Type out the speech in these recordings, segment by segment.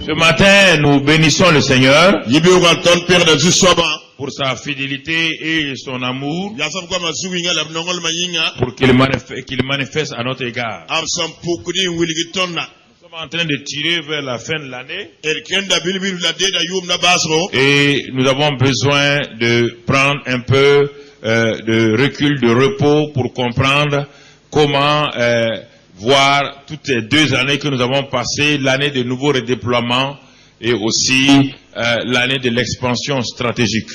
Ce matin, nous bénissons le Seigneur pour sa fidélité et son amour, pour qu'il manifeste à notre égard. Nous sommes en train de tirer vers la fin de l'année et nous avons besoin de prendre un peu de recul, de repos pour comprendre comment voir toutes les 2 années que nous avons passées, l'année de nouveaux redéploiements et aussi l'année de l'expansion stratégique.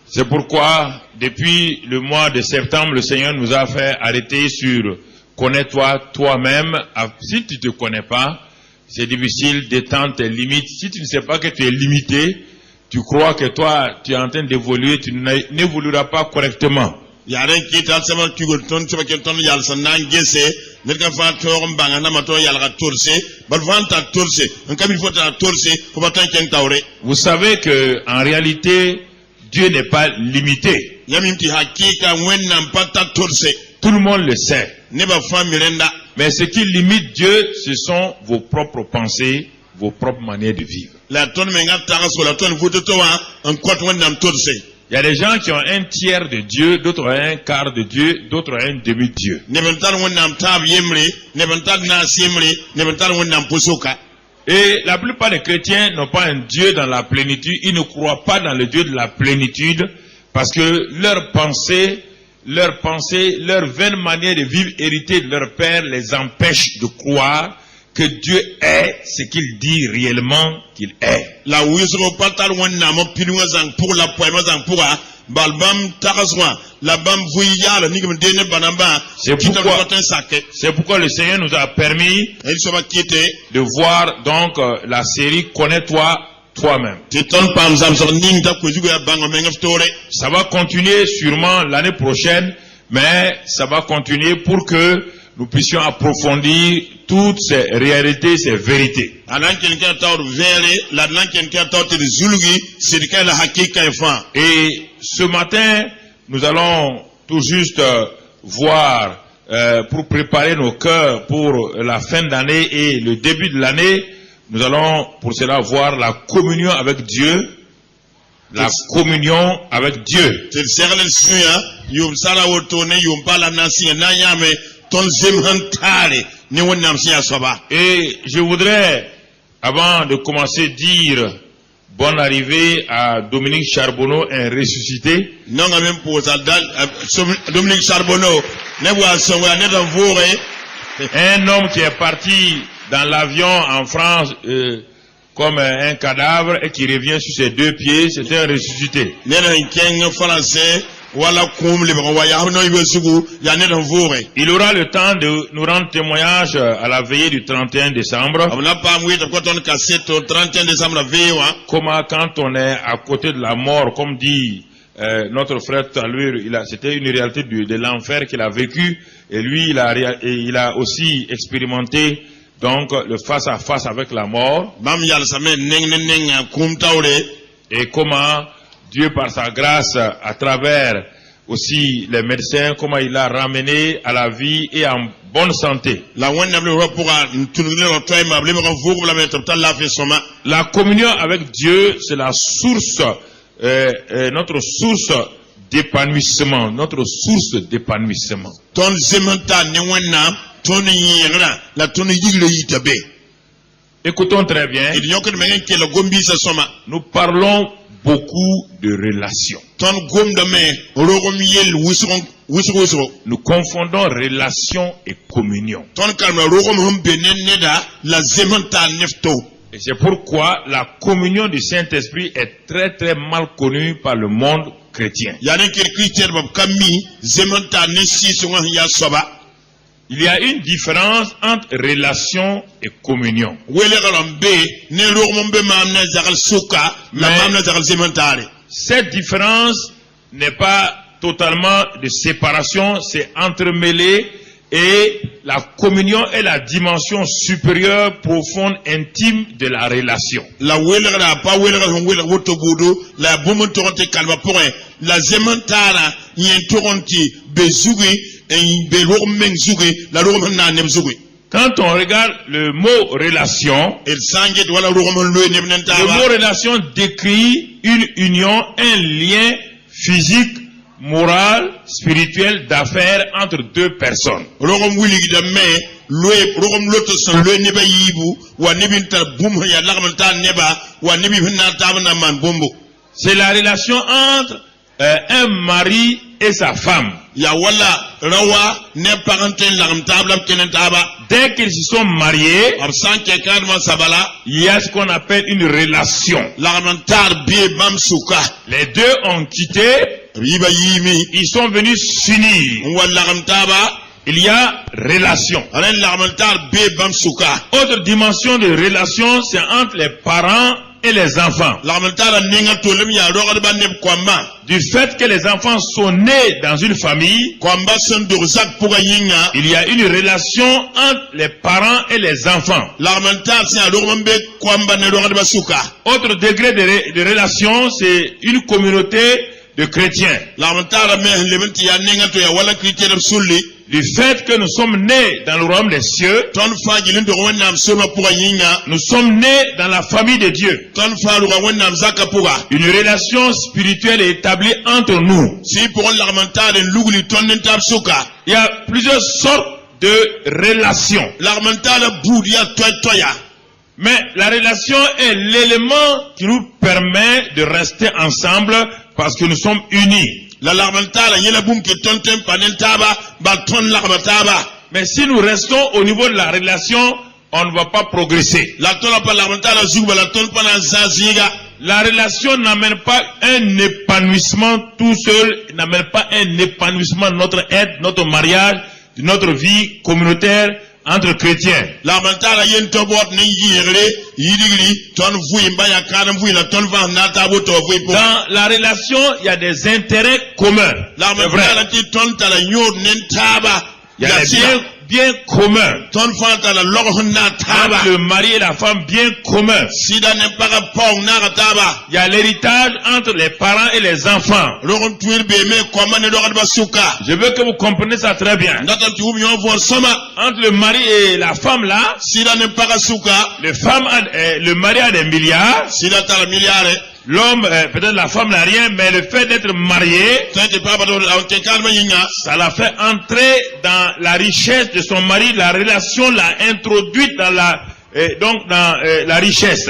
C'est pourquoi, depuis le mois de septembre, le Seigneur nous a fait arrêter sur « Connais-toi toi-même ». Si tu ne te connais pas, c'est difficile d'étendre tes limites. Si tu ne sais pas que tu es limité, tu crois que toi, tu es en train d'évoluer, tu n'évolueras pas correctement. Vous savez que en réalité, Dieu n'est pas limité. Tout le monde le sait. Mais ce qui limite Dieu, ce sont vos propres pensées, vos propres manières de vivre. Il y a des gens qui ont un tiers de Dieu, d'autres ont un quart de Dieu, d'autres ont un demi-dieu. Et la plupart des chrétiens n'ont pas un Dieu dans la plénitude. Ils ne croient pas dans le Dieu de la plénitude parce que leurs pensées, leur vaine manière de vivre héritée de leur père les empêche de croire que Dieu est ce qu'il dit réellement qu'il est. C'est pourquoi le Seigneur nous a permis de voir donc la série Connais-toi toi-même. Ça va continuer sûrement l'année prochaine, mais ça va continuer pour que nous puissions approfondir toutes ces réalités, ces vérités. Et ce matin, nous allons tout juste voir, pour préparer nos cœurs pour la fin d'année et le début de l'année, nous allons pour cela voir la communion avec Dieu. La communion avec Dieu. Et je voudrais, avant de commencer, dire bonne arrivée à Dominique Charbonneau, un ressuscité. Un homme qui est parti dans l'avion en France comme un cadavre et qui revient sur ses 2 pieds, c'est un ressuscité. Il aura le temps de nous rendre témoignage à la veillée du 31 décembre. Comment quand on est à côté de la mort, comme dit notre frère tout à l'heure, c'était une réalité de l'enfer qu'il a vécu. Et lui, il a aussi expérimenté donc le face-à-face avec la mort. Et comment Dieu, par sa grâce, à travers aussi les médecins, comment il l'a ramené à la vie et en bonne santé. La communion avec Dieu, c'est la source, notre source d'épanouissement, notre source d'épanouissement. Écoutons très bien. Nous parlons beaucoup de relations. Nous confondons relation et communion. Et c'est pourquoi la communion du Saint-Esprit est très très mal connue par le monde chrétien. Il y a une différence entre relation et communion. Mais cette différence n'est pas totalement de séparation, c'est entremêlé Et la communion est la dimension supérieure, profonde, intime de la relation. La welera pa welera wela woto bodo la bomo toronte kalma point la zemantara yen toronti bezugi et be romeng zugi la romeng na nem zugi. Quand on regarde le mot relation, le mot relation décrit une union, un lien physique, moral, spirituel, d'affaires entre deux personnes. C'est la relation entre un mari et sa femme. Dès qu'ils se sont mariés, il y a ce qu'on appelle une relation. Les deux ont quitté, ils sont venus s'unir. Il y a relation. Autre dimension de relation, c'est entre les parents et les enfants. Du fait que les enfants sont nés dans une famille, il y a une relation entre les parents et les enfants. Autre degré de relation, c'est une communauté de chrétiens. Du fait que nous sommes nés dans le royaume des cieux, nous sommes nés dans la famille de Dieu. Une relation spirituelle est établie entre nous. Il y a plusieurs sortes de relations. Mais la relation est l'élément qui nous permet de rester ensemble parce que nous sommes unis. Mais si nous restons au niveau de la relation, on ne va pas progresser. La relation n'amène pas un épanouissement tout seul, n'amène pas un épanouissement de notre être, notre mariage, de notre vie communautaire entre chrétiens. Dans la relation, il y a des intérêts communs. C'est vrai. Il y a des biens communs. Entre le mari et la femme, bien communs. Il y a l'héritage entre les parents et les enfants. Je veux que vous compreniez ça très bien. Entre le mari et la femme là, le mari a des milliards. L'homme, peut-être la femme n'a rien, mais le fait d'être marié, ça l'a fait entrer dans la richesse de son mari. La relation l'a introduite dans la, la richesse.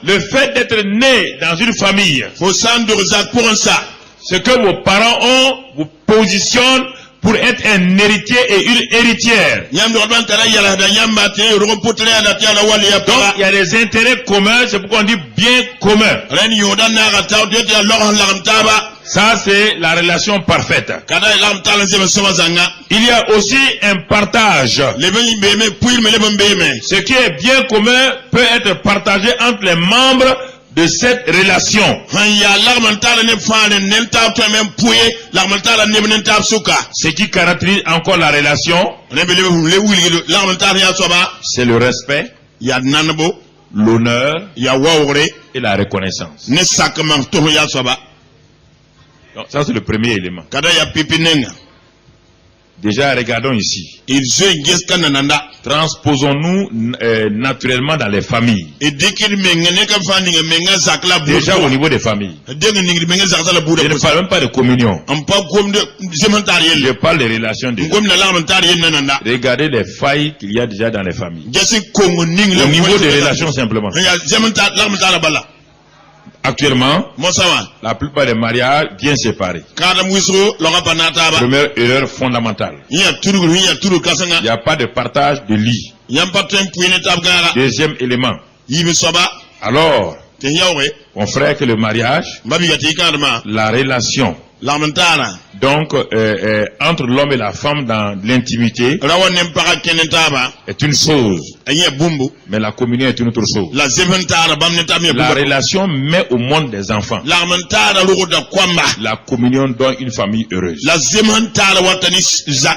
Le fait d'être né dans une famille, ce que vos parents ont, vous positionne pour être un héritier et une héritière. Donc il y a des intérêts communs, c'est pourquoi on dit bien commun. Ça c'est la relation parfaite. Il y a aussi un partage. Ce qui est bien commun peut être partagé entre les membres de cette relation. Ce qui caractérise encore la relation, c'est le respect, l'honneur et la reconnaissance. Donc, ça c'est le premier élément. Déjà, regardons ici. Transposons-nous naturellement dans les familles. Déjà au niveau des familles. Je ne parle même pas de communion. Je parle des relations déjà. Regardez les failles qu'il y a déjà dans les familles. Au niveau des relations simplement. Actuellement, la plupart des mariages bien séparés. Première erreur fondamentale. Il n'y a pas de partage de lit. Deuxième élément. Alors, on ferait que le mariage, la relation, L'armentara. Donc, entre l'homme et la femme dans l'intimité Rawa nempara kenentaba. est une chose, Anye bumbu. mais la communion est une autre chose. La zementara bamnetami La bumbu. relation met au monde des enfants. L'armentara logo da kwamba. La communion donne une famille heureuse. La zementara watani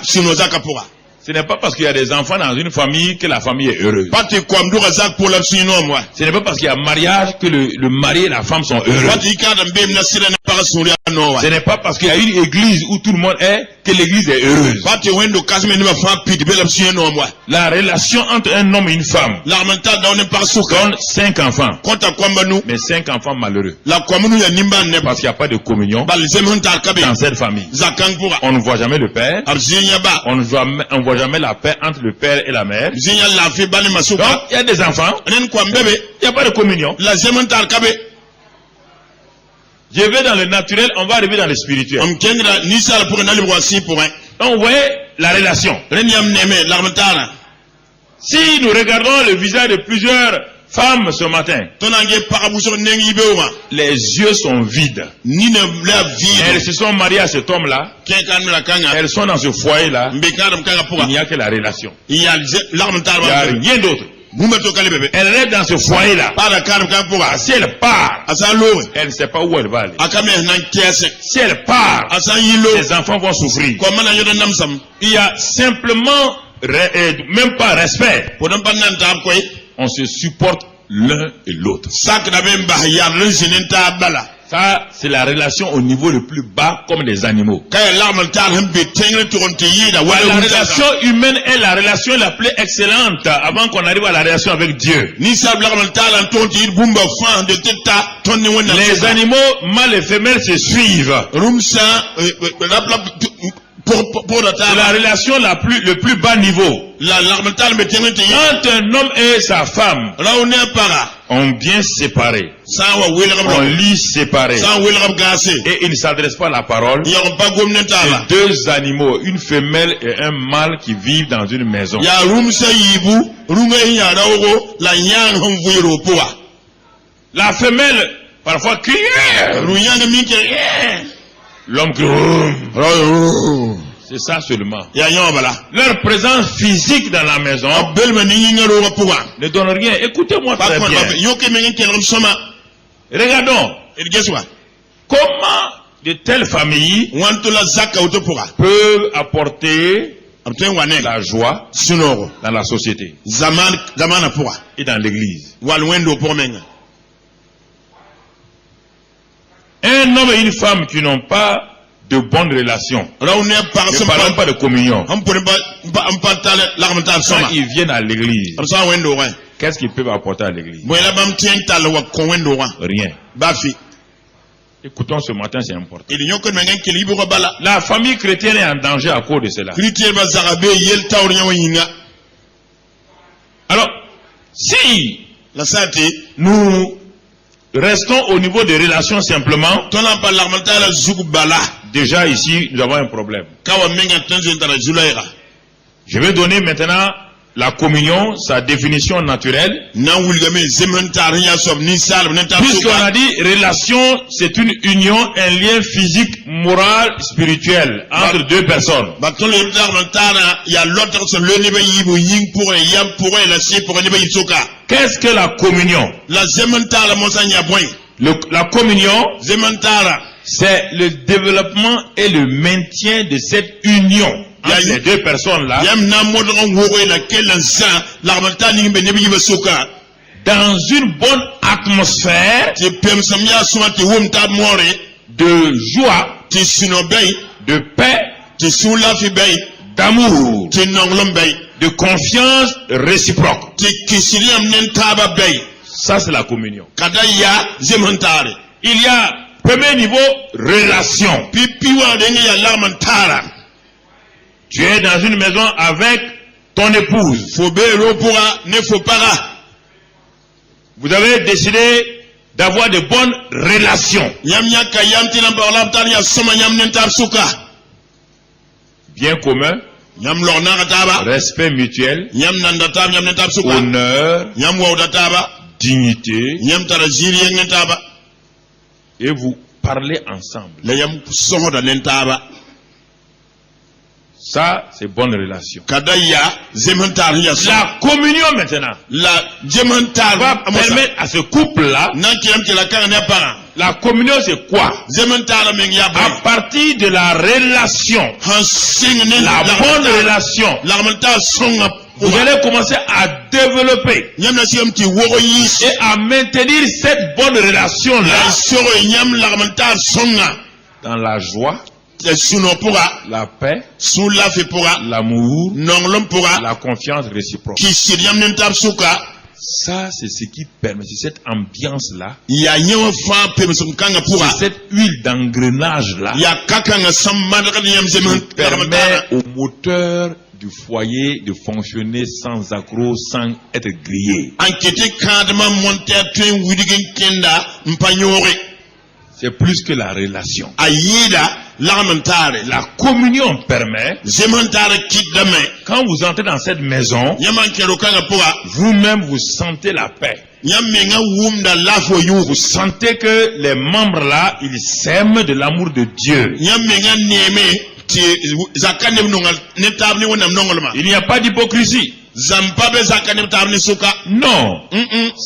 sinozaka pora. Ce n'est pas parce qu'il y a des enfants dans une famille que la famille est heureuse. Pati kwamdura zak pour la sinomwa. Ce n'est pas parce qu'il y a mariage que le mari et la femme sont heureux. Pati kada mbem na sira ne para suria nowa. Ce n'est pas parce qu'il y a une église où tout le monde est que l'église est heureuse. Pati wendo kasme ne ma fa pit bela sinomwa. La relation entre un homme et une femme L'armentara da on para suka. donne 5 enfants, Konta kwamba nu. mais 5 enfants malheureux. La kwamunu ya nimba ne Parce qu'il n'y a pas de communion bal zementara kabe. dans cette famille. Zakang pora. On ne voit jamais le père, Abzinya ba. on ne voit jamais la paix entre le père et la mère. Zinya la fi bani Donc, masuka. il y a des enfants, Nen kwambebe. il n'y a pas de communion. La zementara kabe. Je vais dans le naturel, on va arriver dans le spirituel. Am kengra nisala pour nali wasi pour un. Donc, vous voyez la relation. Renyam neme l'armentara. Si nous regardons le visage de plusieurs femmes ce matin, Tonange parabuso nengi bewa. les yeux sont vides. Ni ne la Elles vie. se sont mariées à cet homme-là, Kenkan la kanga. elles sont dans ce foyer-là, Mbekaram kanga il pour. n'y a que la relation. Il y a Il n'y a l'armentara. rien d'autre. Bumba to kale bebe. Elle reste dans ce foyer-là. Para karam kanga pour. Si elle part, Asa lo. elle ne sait pas où elle va aller. Akame nan kiase. Si elle part, Asa yilo. les enfants vont souffrir. Ko mana yoda namsam. Il y a simplement, même pas respect. Podam panan tab koy. On se supporte l'un et l'autre. Sak na bemba ya rensinenta bala. Ça, c'est la relation au niveau le plus bas, comme des animaux. Kaya l'armentara hembe tengre toronte yida La wala relation humaine est la relation la plus excellente avant qu'on arrive à la relation avec Dieu. ni sab l'armentara toronte yid bumba fan de teta tonni wona. Les animaux, mâles et femelles, se suivent. Rumsa pour la C'est table. la relation le plus bas niveau. L'armental me tient te Quand un homme et sa femme là on est para ont bien séparé, sans wa wele ont gam lit séparé, sans wele gam gassé et ils ne s'adressent pas à la parole, ya on pas gomne tala c'est deux animaux, une femelle et un mâle qui vivent dans une maison. ya rumsa yibu runga ya rawo la nyang hon vuiro poa La femelle parfois crie, runyang mi ke l'homme crie, c'est ça seulement. ya nyobala Leur présence physique dans la maison bel man ni ngaro poa ne donne rien. Écoutez-moi pas très ko bien. yo ke men ke soma Regardons et geswa comment de telles familles wanto la zakka auto poa peuvent apporter amten wane la joie sunoro dans la société zamana poa et dans l'église. wal wendo pour menga Un homme et une femme qui n'ont pas de bonnes relations, ne parlons pas de communion, quand ils viennent à l'église, qu'est-ce qu'ils peuvent apporter à l'église? Rien. Écoutons ce matin, c'est important. La famille chrétienne est en danger à cause de cela. Alors, si nous restons au niveau des relations simplement, déjà ici, nous avons un problème. Je vais donner maintenant la communion, sa définition naturelle. Puisqu'on a dit relation, c'est une union, un lien physique, moral, spirituel entre deux personnes. Qu'est-ce que la communion? La communion, c'est le développement et le maintien de cette union entre les deux personnes-là dans une bonne atmosphère de joie, de paix, d'amour, de confiance réciproque. Ça, c'est la communion. Il y a, premier niveau, relation. Tu es dans une maison avec ton épouse. Vous avez décidé d'avoir de bonnes relations. Bien commun, respect mutuel, honneur, dignité, et vous parler ensemble. La yam soho da nentaba. Ça, c'est bonne relation. Kadaya zementar ya so. La communion maintenant La zementar va permettre à ce couple-là. nan kilam ki la kan ne para. La communion, c'est quoi? Zementar men ya À ba. partir de la relation, Han sing ne la bonne relation, la mentar songa. vous allez commencer à développer Yam na siam ti wogo yis. et à maintenir cette bonne relation-là La soro yam la mentar songa. dans la joie, Suno pura. la paix, Sula fe pura. l'amour, Nonglom pura. la confiance réciproque. Ki siriam nentab suka. Ça, c'est ce qui permet, c'est cette ambiance-là, Ya nyewa fa pemsum kanga pura. c'est cette huile d'engrenage-là Ya kakanga sammadra yam zemen qui permet au moteur du foyer de fonctionner sans accroc, sans être grillé. Enquête cadre monter train widigin kenda mpanyore. C'est plus que la relation. Ayida lamentare. La communion permet, Zementare kidame. quand vous entrez dans cette maison, Yaman kero kanga pura. vous-même vous sentez la paix. Yamenga wumda lafo Vous yu. sentez que les membres là, ils s'aiment de l'amour de Dieu. Yamenga neme ti zakane nongal netab ni wonam nongolma. Il n'y a pas d'hypocrisie. Zampabe zakane tab ni suka. Non.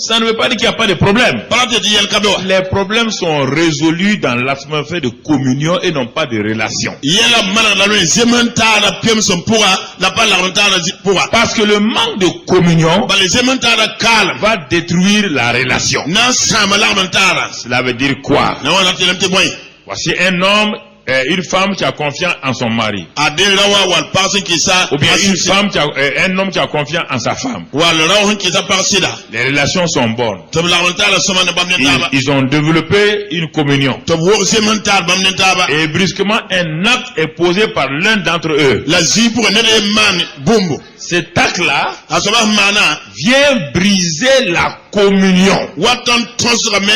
Ça ne veut pas dire qu'il n'y a pas de problème. Parate di yel kabewa. Les problèmes sont résolus dans l'atmosphère de communion et non pas de relation. Yela mana la loin zementare pemsum pura la pa lamentare pura. Parce que le manque de communion Bale zementare kalm. va détruire la relation. Na sama lamentare. Cela veut dire quoi? Na wana telemte boy. Voici un homme et une femme qui a confiance en son mari. Adel rawa wal person qui ça Ou bien une femme qui a, un homme qui a confiance en sa femme. wal rawa qui ça parsida. Les relations sont bonnes. To la mentale sama na bamne taba. Ils ont développé une communion. To wo zementare bamne taba. Et brusquement, un acte est posé par l'un d'entre eux. La zi pour ne man bombo. Cet acte-là Asaba mana vient briser la communion. watan transformer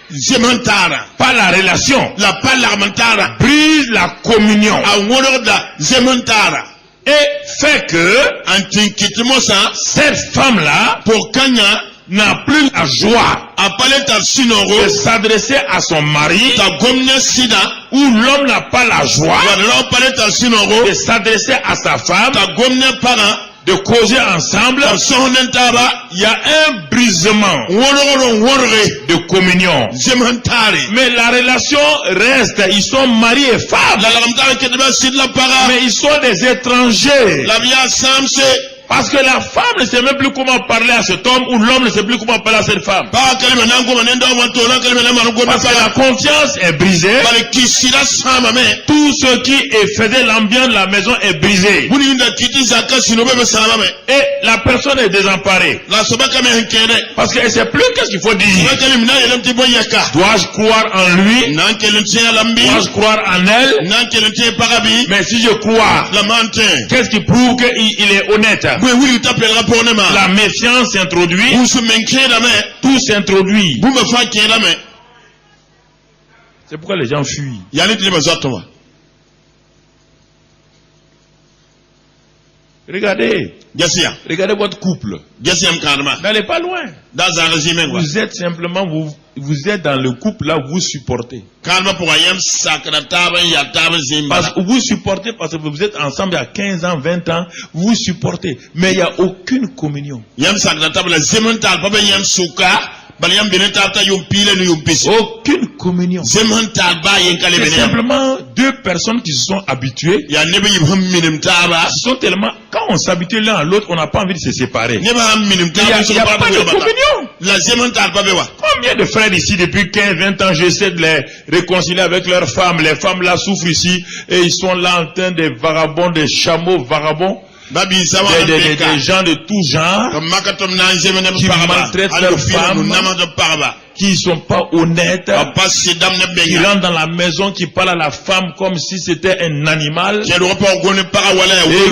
zementare. Pas la relation. La pa lamentare. Brise la communion. A woro da zementare. Et fait que Antinkitimo ça cette femme-là pour kanya n'a plus la joie apale ta sinoro de s'adresser à son mari, ta gomna sida où l'homme n'a pas la joie wala apale ta sinoro de s'adresser à sa femme, ta gomna para de causer ensemble. ta sohnen taba Il y a un brisement woro worre de communion. zementare. Mais la relation reste. Ils sont mari et femme. La lamentare kedeba sidla para Mais ils sont des étrangers. la via samse Parce que la femme ne sait même plus comment parler à cet homme ou l'homme ne sait plus comment parler à cette femme. pa kalima nango manendo wanto na kalima na mango Parce que la para confiance est brisée. bale kisira sama me Tout ce qui faisait l'ambiance de la maison est brisé. buni inda kiti zaka sinobe be sama me Et la personne est désemparée. la soba kame henkede Parce qu'elle ne sait plus qu'est-ce qu'il faut dire. na kalima na yelam ti boyaka Dois-je croire en lui? nan kelen tiya lambi Dois-je croire en elle? nan kelen tiya parabi Mais si je crois, la mante qu'est-ce qui prouve qu'il est honnête? bwe wuli tapel rapport ne ma La méfiance s'introduit. busu menkeda me Tout s'introduit. buma fa keda me C'est pourquoi les gens fuient. yani tilima zatoma Regardez votre couple. Gasiam kadma N'allez pas loin. da za régime quoi Vous êtes simplement, vous êtes dans le couple là, vous supportez. kadma pour ayam sakra taba ya taba zimba Parce que vous supportez parce que vous êtes ensemble il y a 15 ans, 20 ans, vous supportez. Mais il n'y a aucune communion. yam sakra taba la zemental pa yam suka bal yam beneta ta yum pile ni yum pisi Aucune communion. zemental ba yen kale C'est benen simplement deux personnes qui se sont habituées. ya nebe yim ham minim taba Ils sont tellement, quand on s'habitue l'un à l'autre, on n'a pas envie de se séparer. neba ham minim Il n'y taba a, so il y a pa pas de communion. la zemental pa bewa Combien de frères ici depuis 15, 20 ans, j'essaie de les réconcilier avec leurs femmes. Les femmes là souffrent ici et ils sont là en train des vagabonds, des chameaux vagabonds, babi sawa des gens de tout genre comme makatom na zemene qui maltraitent leurs femmes, qui ne sont pas honnêtes, qui rentrent dans la maison, qui parlent à la femme comme si c'était un animal, et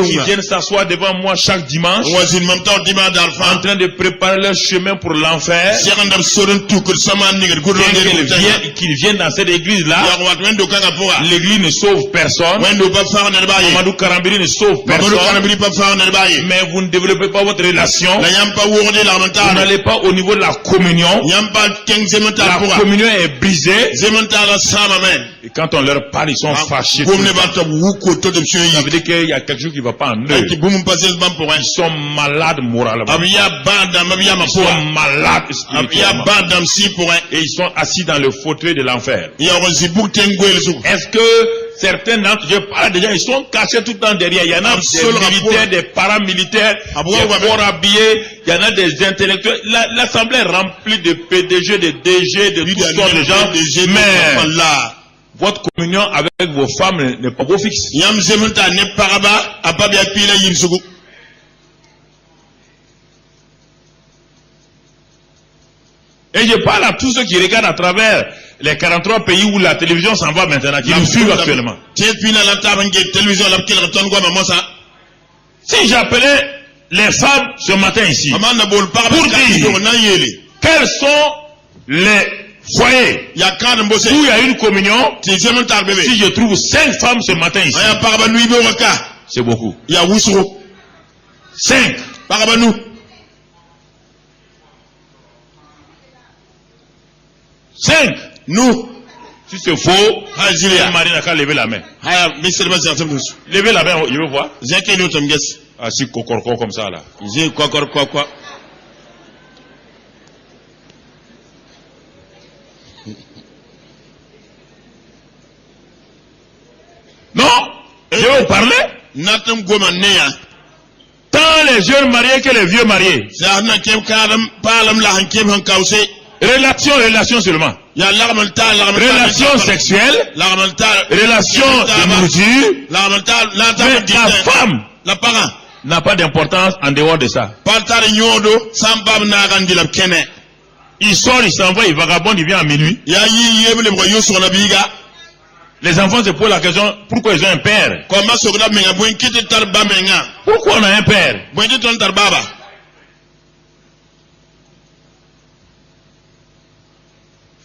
qui viennent s'asseoir devant moi chaque dimanche, en train de préparer leur chemin pour l'enfer, qu'ils viennent dans cette église-là. L'église ne sauve personne. Mamadou Karambiri ne sauve personne. Mais vous ne développez pas votre relation. Vous n'allez pas au niveau de la communion. La communion est brisée. Et quand on leur parle, ils sont fâchés. Ça veut dire qu'il y a quelque chose qui ne va pas en eux. Ils sont malades moralement. Ils sont malades spirituellement. Et ils sont assis dans le fauteuil de l'enfer. Est-ce que certains d'entre eux, je parle déjà, ils sont cachés tout le temps derrière. Il y en a des militaires, des paramilitaires, des forts habillés, il y en a des intellectuels. L'assemblée est remplie de PDG, de DG, de toutes sortes de gens. Mais votre communion avec vos femmes n'est pas beau fixe. Et je parle à tous ceux qui regardent à travers les 43 pays où la télévision s'en va maintenant, qui nous suivent actuellement. Si j'appelais les femmes ce matin ici, pour dire quels sont les foyers où il y a une communion, si je trouve 5 femmes ce matin ici, c'est beaucoup. 5. Nous, si c'est faux, Marie n'a qu'à lever la main. Levez la main, je veux voir. Assis cocorco comme ça là. Non, je vais vous parler. Tant les jeunes mariés que les vieux mariés. Relation seulement. Relation sexuelle, relation de nourriture. Mais la femme n'a pas d'importance en dehors de ça. Il sort, il s'en va, il vagabonde, il vient à minuit. Les enfants se posent la question, pourquoi ils ont un père? Pourquoi on a un père?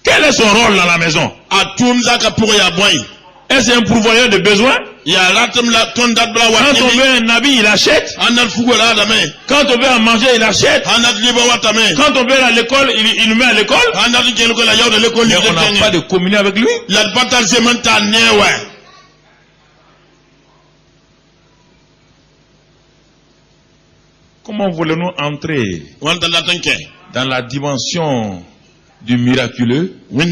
Quel est son rôle dans la maison? Est-ce un pourvoyeur de besoins? Quand on veut un habit, il achète. Quand on veut en manger, il achète. Quand on veut à l'école, il nous met à l'école. Mais on n'a pas de communion avec lui. Comment voulons-nous entrer dans la dimension du miraculeux si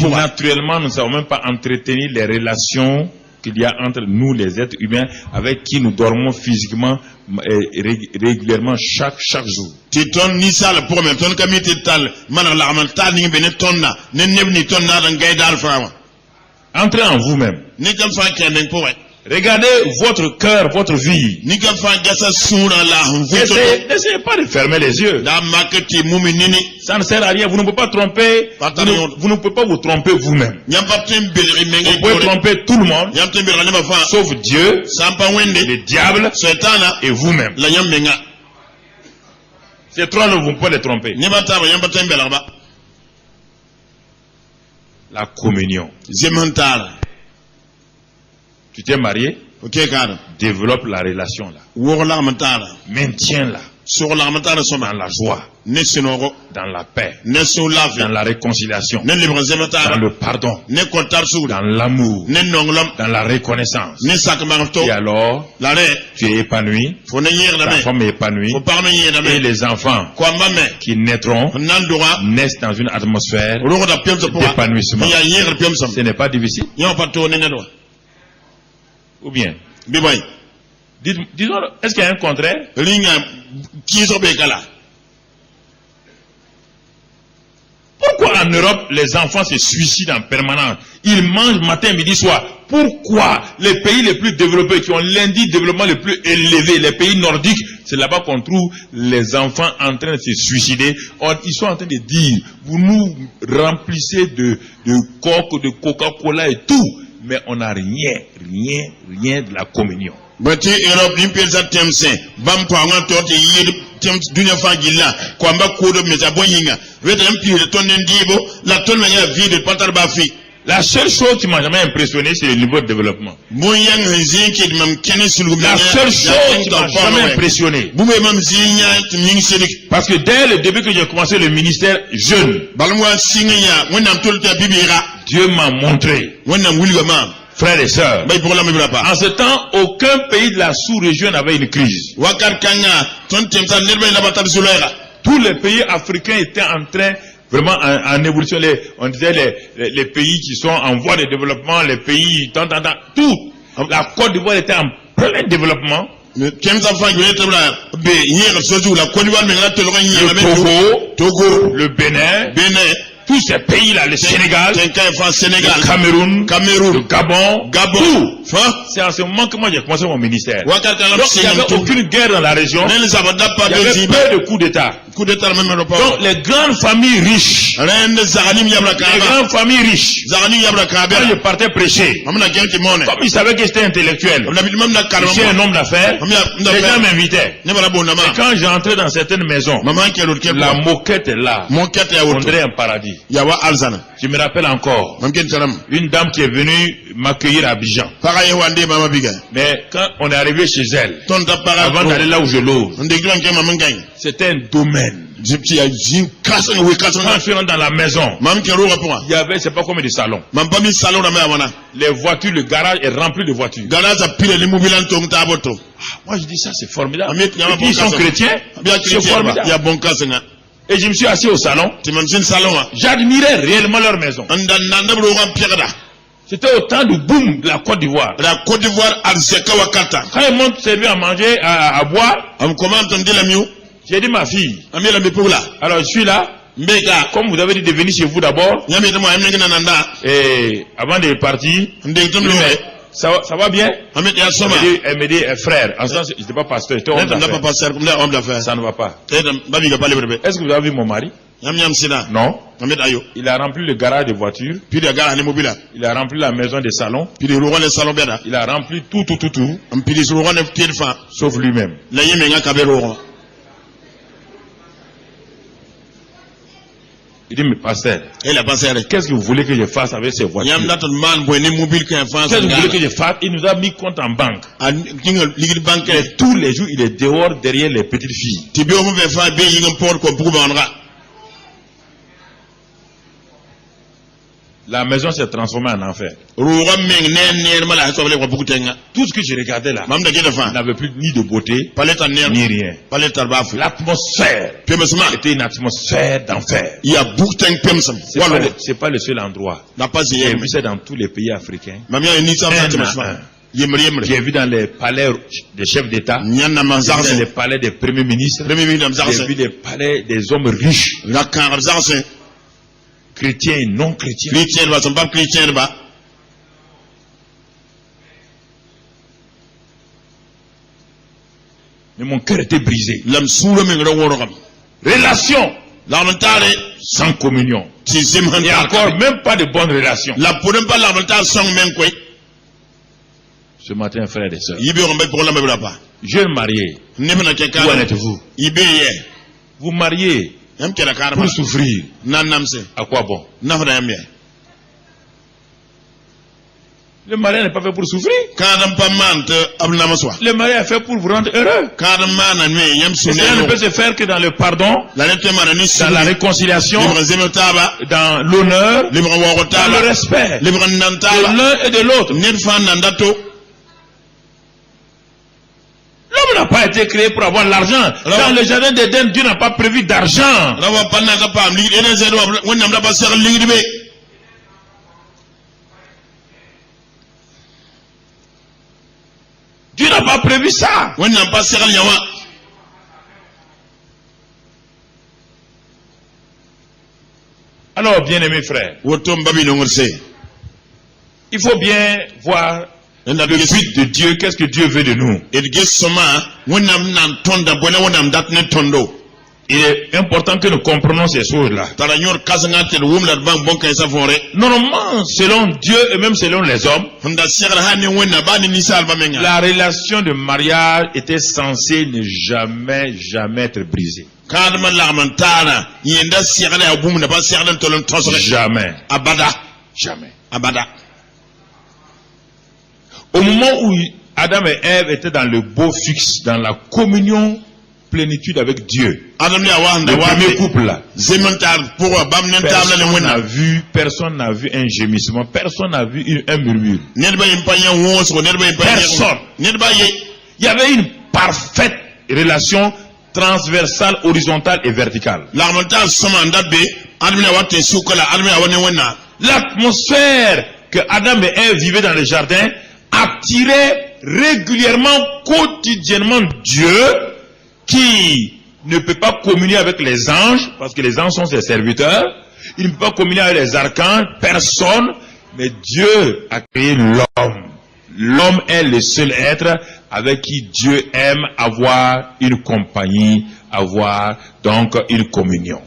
naturellement nous ne savons même pas entretenir les relations qu'il y a entre nous les êtres humains avec qui nous dormons physiquement régulièrement chaque jour. Entrez en vous-même. Regardez votre cœur, votre vie. N'essayez pas de fermer les yeux. Ça ne sert à rien. Vous ne pouvez pas tromper. Vous ne pouvez pas vous tromper vous-même. Vous pouvez tromper tout le monde, sauf Dieu, le diable et vous-même. Ces trois-là, vous ne pouvez pas les tromper. La communion. Tu t'es marié, développe la relation là. Maintiens-la. Dans la joie, dans la paix, dans la réconciliation, dans le pardon, dans l'amour, dans la reconnaissance. Et alors, tu es épanoui, ta femme est épanouie, et les enfants qui naîtront naissent dans une atmosphère d'épanouissement. Ce n'est pas difficile. Ou bien, disons, est-ce qu'il y a un contraire? Pourquoi en Europe les enfants se suicident en permanence? Ils mangent matin, midi, soir. Pourquoi les pays les plus développés, qui ont l'indice de développement le plus élevé, les pays nordiques, c'est là-bas qu'on trouve les enfants en train de se suicider? Ils sont en train de dire, vous nous remplissez de coke, de Coca-Cola et tout, mais on n'a rien de la communion. La seule chose qui m'a jamais impressionné, c'est le niveau de développement. La seule chose qui m'a jamais impressionné. Parce que dès le début que j'ai commencé le ministère jeune, Dieu m'a montré, frères et sœurs, en ce temps, aucun pays de la sous-région n'avait une crise. Tous les pays africains étaient en train, vraiment en évolution. On disait les pays qui sont en voie de développement, les pays, tout. La Côte d'Ivoire était en plein développement. Le Togo, le Bénin, tous ces pays-là, le Sénégal, le Cameroun, le Gabon, tout. C'est en ce moment que moi j'ai commencé mon ministère. Donc il n'y avait aucune guerre dans la région. Il y avait peu de coups d'État. Donc les grandes familles riches, quand je partais prêcher, comme ils savaient que j'étais intellectuel, je suis un homme d'affaires, les gens m'invitaient. Et quand j'entrais dans certaines maisons, la moquette est là. On dirait un paradis. Je me rappelle encore une dame qui est venue m'accueillir à Abidjan. Mais quand on est arrivé chez elle, avant d'aller là où je loge, c'était un domaine. Quand je suis rentré dans la maison, il y avait, c'est pas combien de salons. Les voitures, le garage est rempli de voitures. Moi je dis ça, c'est formidable. Et puis ils sont chrétiens, c'est formidable. Et je me suis assis au salon. J'admirais réellement leur maison. C'était au temps du boom de la Côte d'Ivoire. Quand ils m'ont servi à manger, à boire, j'ai dit ma fille, alors je suis là. Comme vous avez dit de venir chez vous d'abord, et avant de partir, ça va bien? Elle me dit, frère, en ce temps, je n'étais pas pasteur, j'étais homme d'affaires. Ça ne va pas. Est-ce que vous avez vu mon mari? Non. Il a rempli le garage de voitures. Il a rempli la maison des salons. Il a rempli tout. Sauf lui-même. Il dit, mais pasteur, qu'est-ce que vous voulez que je fasse avec ces voitures? Qu'est-ce que vous voulez que je fasse? Il nous a mis compte en banque. Et tous les jours, il est dehors derrière les petites filles. La maison s'est transformée en enfer. Tout ce que je regardais là n'avait plus ni de beauté, ni rien. L'atmosphère était une atmosphère d'enfer. C'est pas le seul endroit. J'ai vu ça dans tous les pays africains. J'ai vu dans les palais des chefs d'État, dans les palais des premiers ministres, j'ai vu des palais des hommes riches. Chrétiens et non chrétiens. Mais mon cœur était brisé. Relation sans communion. Et encore même pas de bonnes relations. Ce matin, frères et sœurs, jeune marié, où en êtes-vous? Vous mariez pour souffrir. À quoi bon? Le mariage n'est pas fait pour souffrir. Le mariage est fait pour vous rendre heureux. Et cela ne peut se faire que dans le pardon, dans la réconciliation, dans l'honneur, dans le respect de l'un et de l'autre. L'homme n'a pas été créé pour avoir l'argent. Dans le jardin d'Éden, Dieu n'a pas prévu d'argent. Dieu n'a pas prévu ça. Alors, bien-aimés frères, il faut bien voir le but de Dieu. Qu'est-ce que Dieu veut de nous? Il est important que nous comprenions ces choses-là. Normalement, selon Dieu et même selon les hommes, la relation de mariage était censée ne jamais être brisée. Jamais. Jamais. abada. Au moment où Adam et Ève étaient dans le beau fixe, dans la communion, plénitude avec Dieu, le premier couple là, personne n'a vu un gémissement, personne n'a vu un murmure. Personne. Il y avait une parfaite relation transversale, horizontale et verticale. L'atmosphère que Adam et Ève vivaient dans le jardin attirait régulièrement, quotidiennement Dieu, qui ne peut pas communier avec les anges, parce que les anges sont ses serviteurs. Il ne peut pas communier avec les archanges, personne, mais Dieu a créé l'homme. L'homme est le seul être avec qui Dieu aime avoir une compagnie, avoir donc une communion.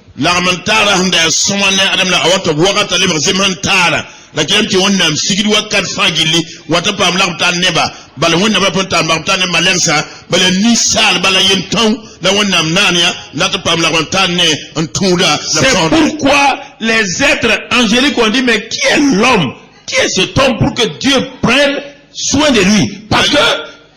La qui aime on sigil wakat fagili wata pam la ta neba bala wonna ba ponta ma ta ne malensa bala ni sal bala yenton la wonna nania la ta pam la ta ne ntunda. C'est pourquoi les êtres angéliques ont dit mais qui est l'homme, qui est cet homme pour que Dieu prenne soin de lui, parce que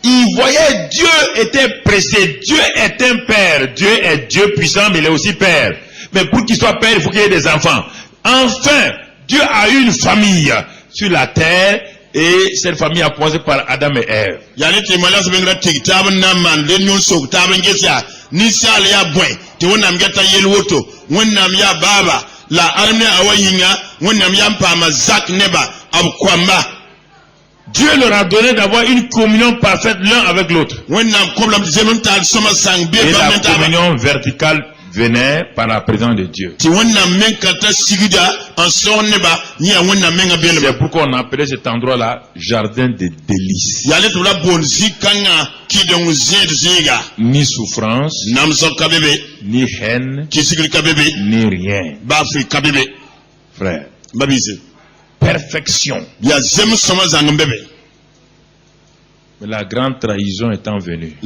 il voyait Dieu était pressé. Dieu est un père, Dieu est Dieu puissant mais il est aussi père, mais pour qu'il soit père il faut qu'il y ait des enfants. Enfin Dieu a eu une famille sur la terre et cette famille a commencé par Adam et Ève. Dieu leur a donné d'avoir une communion parfaite l'un avec l'autre. Et la communion verticale venait par la présence de Dieu. C'est pourquoi on appelait cet endroit-là jardin de délices. Ni souffrance, ni haine, ni rien. Frère, perfection. Mais la grande trahison étant venue,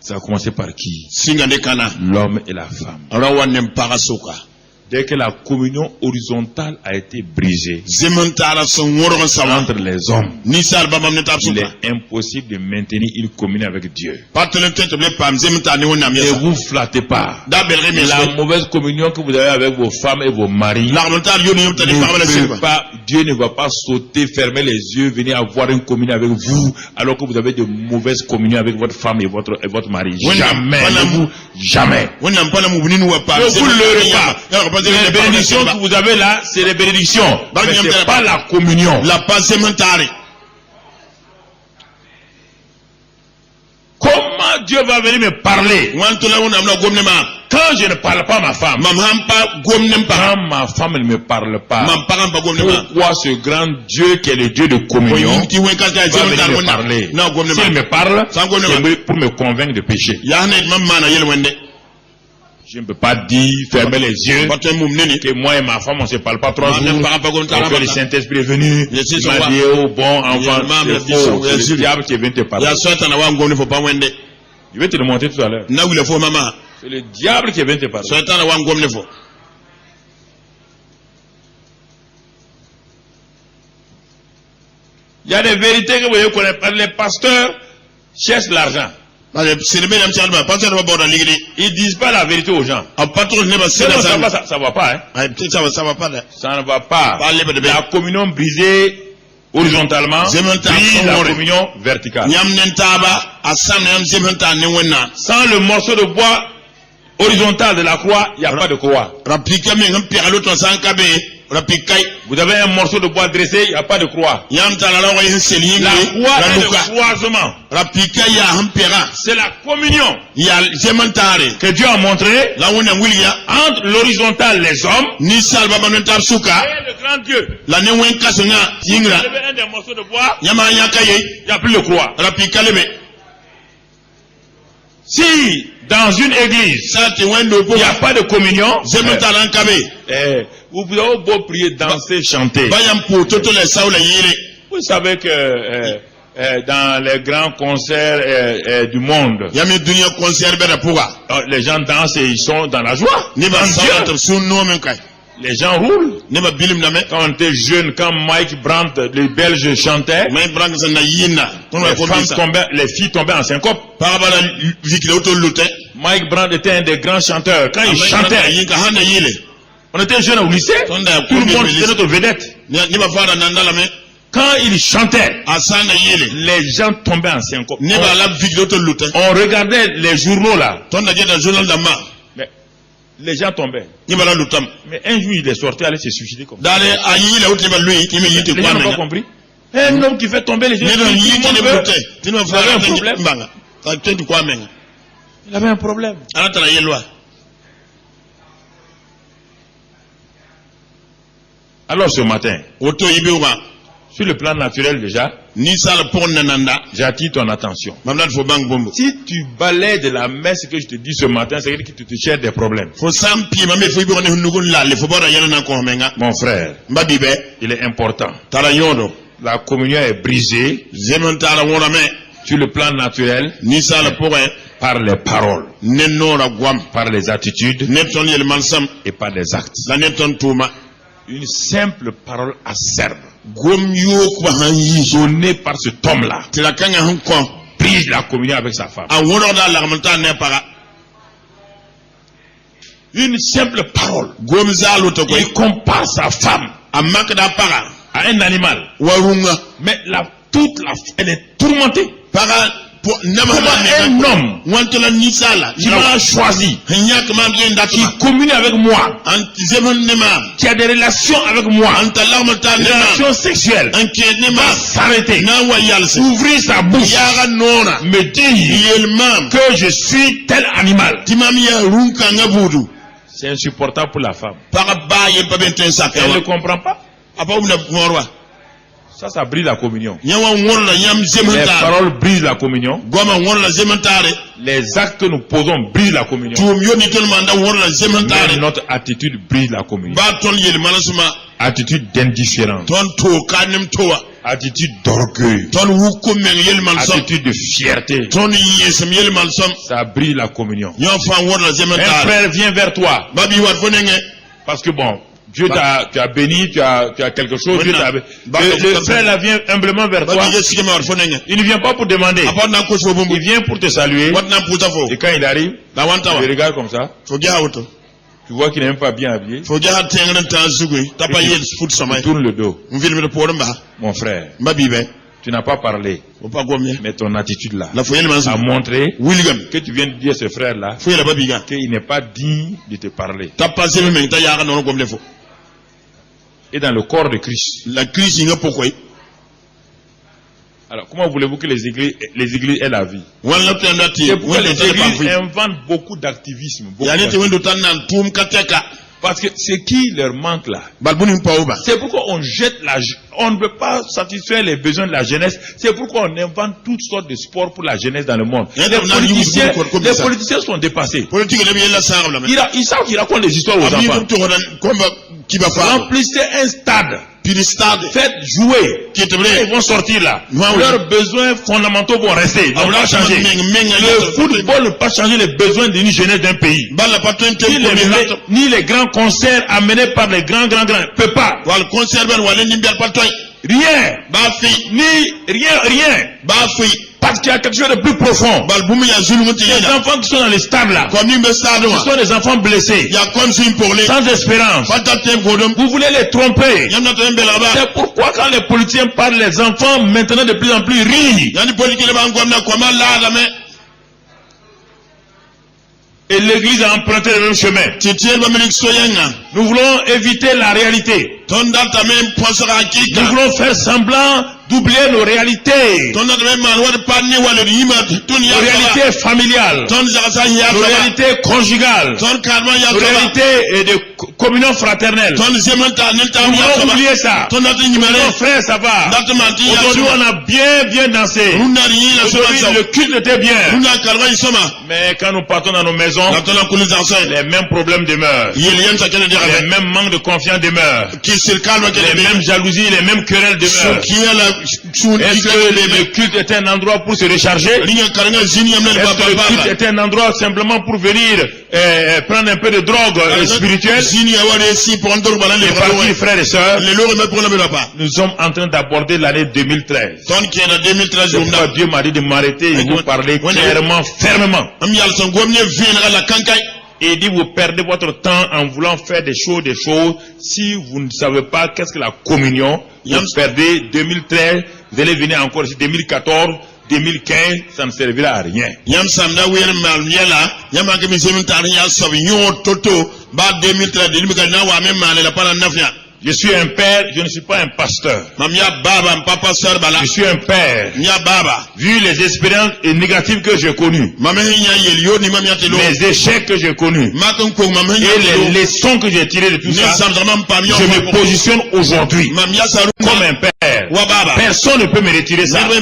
ça a commencé par qui? L'homme et la femme. Dès que la communion horizontale a été brisée entre les hommes, il est impossible de maintenir une communion avec Dieu. Ne vous flattez pas. La mauvaise communion que vous avez avec vos femmes et vos maris, Dieu ne va pas sauter, fermer les yeux, venir avoir une communion avec vous alors que vous avez de mauvaises communions avec votre femme et votre mari. Jamais. Jamais. Ne vous leurrez pas. Les bénédictions que vous avez là, c'est les bénédictions. Mais ce n'est pas la communion. Comment Dieu va venir me parler quand je ne parle pas à ma femme? Quand ma femme ne me parle pas, pourquoi ce grand Dieu qui est le Dieu de communion va venir me parler? S'il me parle, c'est pour me convaincre de péché. Je ne peux pas dire, fermer les yeux, que moi et ma femme, on ne se parle pas 3 jours, que le Saint-Esprit est venu, il m'a dit, oh bon enfant, c'est faux, c'est le diable qui vient te parler. Je vais te le montrer tout à l'heure. C'est le diable qui vient te parler. Il y a des vérités que vous devez connaître. Les pasteurs cherchent l'argent. Ils disent pas la vérité aux gens. Ça ne va pas, hein? Ça ne va pas. La communion brisée horizontalement brise la communion verticale. Sans le morceau de bois horizontal de la croix, il n'y a pas de croix. Vous avez un morceau de bois dressé, il n'y a pas de croix. La croix est le croisement. C'est la communion que Dieu a montré entre l'horizontal, les hommes, et le grand Dieu. Vous avez un des morceaux de bois, il n'y a plus de croix. Si dans une église, il n'y a pas de communion, vous pouvez beau prier, danser, chanter. Vous savez que dans les grands concerts du monde, les gens dansent et ils sont dans la joie. Les gens roulent. ne ba bilim na me Quand on était jeune, quand Mike Brandt, les Belges chantaient, mai brang sa na yina ton wa ko bisa les filles tombaient en syncope. para bala vikile auto lute Mike Brandt était un des grands chanteurs. Quand il chantait, yin ka handa yile on était jeunes au lycée, tout le monde était notre vedette. ni ba fara nandala me Quand il chantait, asana yile les gens tombaient en syncope. ne ba la vikile auto lute On regardait les journaux là, ton na jeda journal da ma mais les gens tombaient. ni ba la lutam Mais un jour, il est sorti, aller se suicider comme ça. dale ayile auto ba lui ki me yite Les kwa gens n'ont pas na compris. Un homme qui fait tomber les gens, ne do tout le yite monde ne veut. lute tino Il avait fara un na problème. mbanga ta tentu kwa menga Il avait un problème. ana tara yelwa Alors ce matin, auto yibewa sur le plan naturel déjà, ni sala pon nananda j'attire ton attention. mamnat fo bang bombo Si tu balais de la messe que je te dis ce matin, c'est que tu te cherches des problèmes. fo sampi mame fo ibo ne hunugun lalle fo bora yana na ko menga Mon frère, mbabibe il est important. tara yodo La communion est brisée zemen tara wona me sur le plan naturel ni sala poe par les paroles, nennora gwam par les attitudes neton yel mansam et par les actes. la neton tuma Une simple parole acerbe gom yok ba han yi donnée par cet homme-là tira kanga han ko brise la communion avec sa femme. a wono da la manta ne para Une simple parole. gom zalo to ko Il compare sa femme amak da para à un animal. warunga Mais elle est tourmentée. para po nama Comment un homme wantola ni sala qui m'a choisi, nyak ma bien qui datuma communie avec moi, anti zemen ne ma qui a des relations avec moi, anta larmata des ne ma relations sexuelles, anke ne ma va s'arrêter, na wayalse ouvrir sa bouche, yaga nona me dire yel mam que je suis tel animal. timam ya runka ngabudu C'est insupportable pour la femme. para baye pa benten Elle ne sakawa comprend pas. apa umna ngorwa Ça brise la communion. nyawa ngorla nyam Les zementa paroles brisent la communion. goma ngorla zementare Les actes que nous posons brisent la communion. tum yoni tol manda ngorla Mais zementare notre attitude brise la communion. ba tol yel manasuma Attitude d'indifférence. ton to kanem towa Attitude d'orgueil. ton wukum men yel mansam Attitude de fierté. ton yesem yel mansam Ça brise la communion. nyon fa ngorla Un zementare frère vient vers toi. babi wat fonenge Parce que bon, Dieu tu as béni, tu as quelque chose. Dieu t'a- Bah, le frère là vient humblement vers toi. babi yeske ma wat fonenge Il ne vient pas pour demander. apa na ko so bombo Il vient pour te saluer. wat na puta fo Et quand il arrive, da wanta tu wa le regardes comme ça. fo ja auto Tu vois qu'il n'est même pas bien habillé. fo ja tengren ta sugui tapa yel foot Tu samay tournes le dos. mvil mi po mba Mon frère, babi be tu n'as pas parlé. o pa gomye Mais ton attitude là la fo yel a mansam montré wilgam que tu viens de dire à ce frère là fo yel babi ga qu'il n'est pas digne de te parler. tapa zeme men ta yaga non gomle fo Et dans le corps de Christ. la crise nga pokoy Alors, comment voulez-vous que les églises aient la vie? wala tandati C'est pourquoi wala les te pa églises fi inventent beaucoup d'activisme. beaucoup ya ne te d'activisme. wendo tan nan tum kateka Parce que ce qui leur manque là, balbuni pa uba c'est pourquoi on jette on ne peut pas satisfaire les besoins de la jeunesse. C'est pourquoi on invente toutes sortes de sports pour la jeunesse dans le monde. Les politiciens sont dépassés. politique ne yella sa la Ils savent qu'ils racontent des histoires aux abi enfants. to hodan komba kiba fa Remplissez un stade. pili stade Faites jouer. qui te Ils bre vont sortir là. Ouais. Leurs besoins fondamentaux vont rester. Ils ne vont pas changer. Le football ne peut pas changer les besoins d'une jeunesse d'un pays. balla patente Ni les grands concerts amenés par les grands. Ne peut pas. wal conserver wala ni bial patoy Rien. ba fi Rien. ba fi Parce qu'il y a quelque chose de plus profond. bal bumi ya zulmu te Les yeda enfants qui sont dans les stades là, comme ni be stade ce wa sont des enfants blessés, ya kon sim pour les sans espérance. patate godom Vous voulez les tromper. yamna to embe la ba C'est pourquoi quand les politiciens parlent, les enfants maintenant de plus en plus rient. yani politique le ba ngomna ko ma la la me Et l'église a emprunté le même chemin. titiel ba melik soyenga Nous voulons éviter la réalité. tonda ta même pensera Nous hakika voulons faire semblant d'oublier nos réalités. tonda ta même man wad panni wala yima dunya Nos réalités familiales. ton za ya Nos réalités conjugales. ton karma ya Nos réalités de communion fraternelle. ton zemanta nel ta Nous ya voulons oublier ça. ton da Nos nyimare frères, ça va. data manti ya Aujourd'hui, on a bien dansé. runda ri la Aujourd'hui, soma le culte était bien. runda karma isoma Mais quand nous partons dans nos maisons, na tona kuliza sa les mêmes problèmes demeurent. yel yan sa kene dira Les mêmes manques de confiance demeurent. ki sirkal wa Les kene mêmes jalousies, les mêmes querelles demeurent. ki la Est-ce que le culte était un endroit pour se recharger? Est-ce que le culte était un endroit simplement pour venir prendre un peu de drogue spirituelle? Et parmi frères et sœurs, nous sommes en train d'aborder l'année 2013. Pourquoi Dieu m'a dit de m'arrêter et vous parler clairement, fermement. Et il dit, vous perdez votre temps en voulant faire des choses. Si vous ne savez pas qu'est-ce que la communion, vous perdez 2013, vous allez venir encore ici 2014, 2015, ça ne servira à rien. Je suis un père, je ne suis pas un pasteur. Je suis un père. Vu les expériences négatives que j'ai connues, les échecs que j'ai connus, et les leçons que j'ai tirées de tout ça, je me positionne aujourd'hui comme un père. Personne ne peut me retirer ça. Et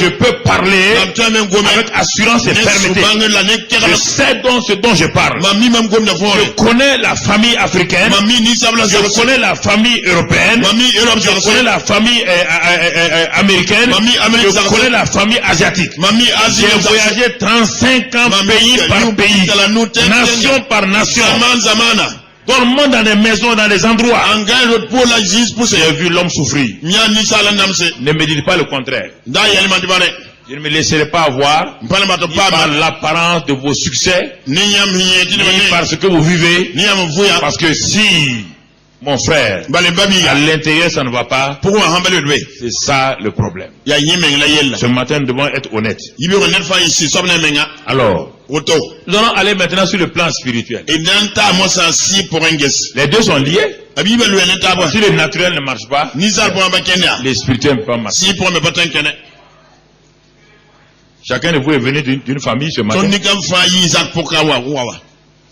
je peux parler avec assurance et fermeté. Je sais ce dont je parle. Je connais la famille africaine. Je connais la famille européenne. Je connais la famille américaine. Je connais la famille asiatique. J'ai voyagé 35 ans pays par pays, nation par nation. Dormant dans des maisons, dans des endroits. J'ai vu l'homme souffrir. Ne me dites pas le contraire. Je ne me laisserai pas avoir ni par l'apparence de vos succès, ni parce que vous vivez. Parce que si, mon frère, à l'intérieur ça ne va pas, c'est ça le problème. Ce matin nous devons être honnêtes. Alors, nous allons aller maintenant sur le plan spirituel. Les deux sont liés. Si le naturel ne marche pas, le spirituel ne peut pas marcher. Chacun de vous est venu d'une famille ce matin.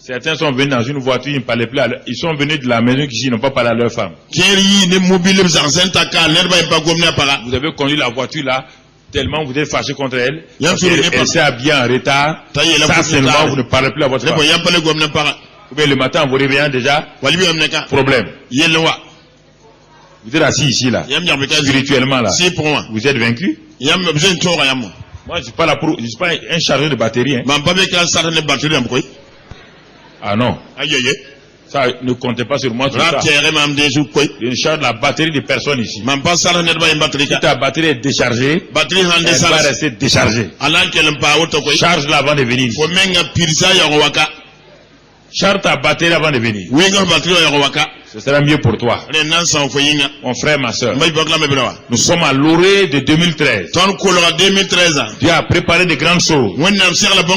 Certains sont venus dans une voiture, ils ne parlaient plus. Ils sont venus de la maison qui n'ont pas parlé à leur femme. Vous avez conduit la voiture là, tellement vous êtes fâché contre elle. Elle s'est habillée en retard. Ça seulement, vous ne parlez plus à votre femme. Ou bien le matin, vous réveillez déjà. Problème. Vous êtes assis ici là. Spirituellement là. Vous êtes vaincu. Moi, je ne suis pas là pour. Je ne suis pas un chargeur de batterie. Hein. Ah non. Ça ne comptez pas sur moi. Je ne charge la batterie de personne ici. Si ta batterie est déchargée, elle va rester déchargée. Charge-la avant de venir. Charge ta batterie avant de venir. Ce sera mieux pour toi. Mon frère, ma soeur. Nous sommes à l'orée de 2013. Dieu a préparé de grandes choses. Nous ne pouvons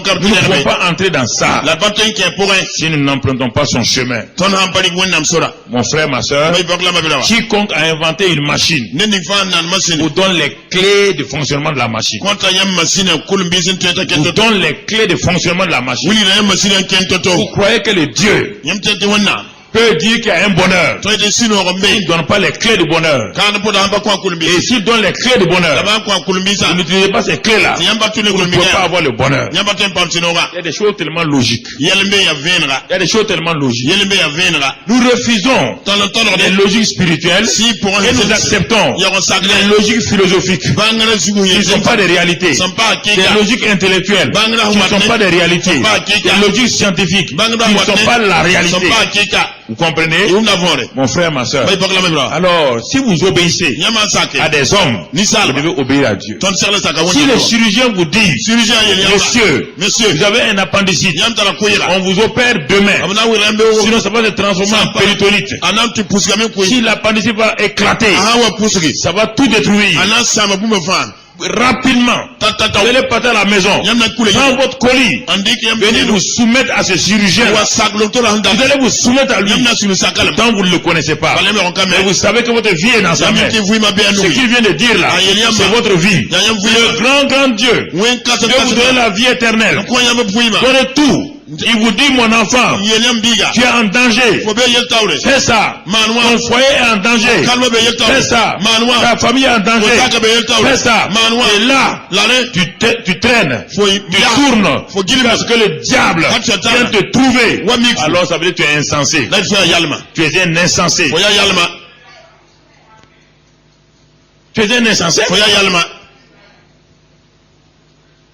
pas entrer dans ça si nous n'empruntons pas son chemin. Mon frère, ma soeur, quiconque a inventé une machine vous donne les clés de fonctionnement de la machine. Vous donne les clés de fonctionnement de la machine. Vous croyez que le Dieu peut dire qu'il y a un bonheur. Il ne donne pas les clés de bonheur. Et s'il donne les clés de bonheur, vous n'utilisez pas ces clés-là, vous ne pouvez pas avoir le bonheur. Il y a des choses tellement logiques. Nous refusons les logiques spirituelles et nous acceptons les logiques philosophiques qui ne sont pas des réalités. Des logiques intellectuelles qui ne sont pas des réalités. Des logiques scientifiques qui ne sont pas la réalité. Vous comprenez? Mon frère, ma soeur. Alors, si vous obéissez à des hommes, vous devez obéir à Dieu. Si le chirurgien vous dit, monsieur, vous avez un appendicite, on vous opère demain, sinon ça va se transformer en péritonite. Si l'appendicite va éclater, ça va tout détruire. Rapidement, vous allez partir à la maison, prendre votre colis, venez vous soumettre à ce chirurgien. Vous allez vous soumettre à lui. Tant vous ne le connaissez pas, mais vous savez que votre vie est dans sa main. Ce qu'il vient de dire là, c'est votre vie. Le grand Dieu, Dieu vous donne la vie éternelle. Donnez tout. Il vous dit, mon enfant, tu es en danger. Fais ça. Ton foyer est en danger. Fais ça. Ta famille est en danger. Fais ça. Et là, tu traînes. Tu tournes. Parce que le diable vient te trouver. Alors ça veut dire que tu es insensé. Tu es un insensé. Tu es un insensé. Foya yalma.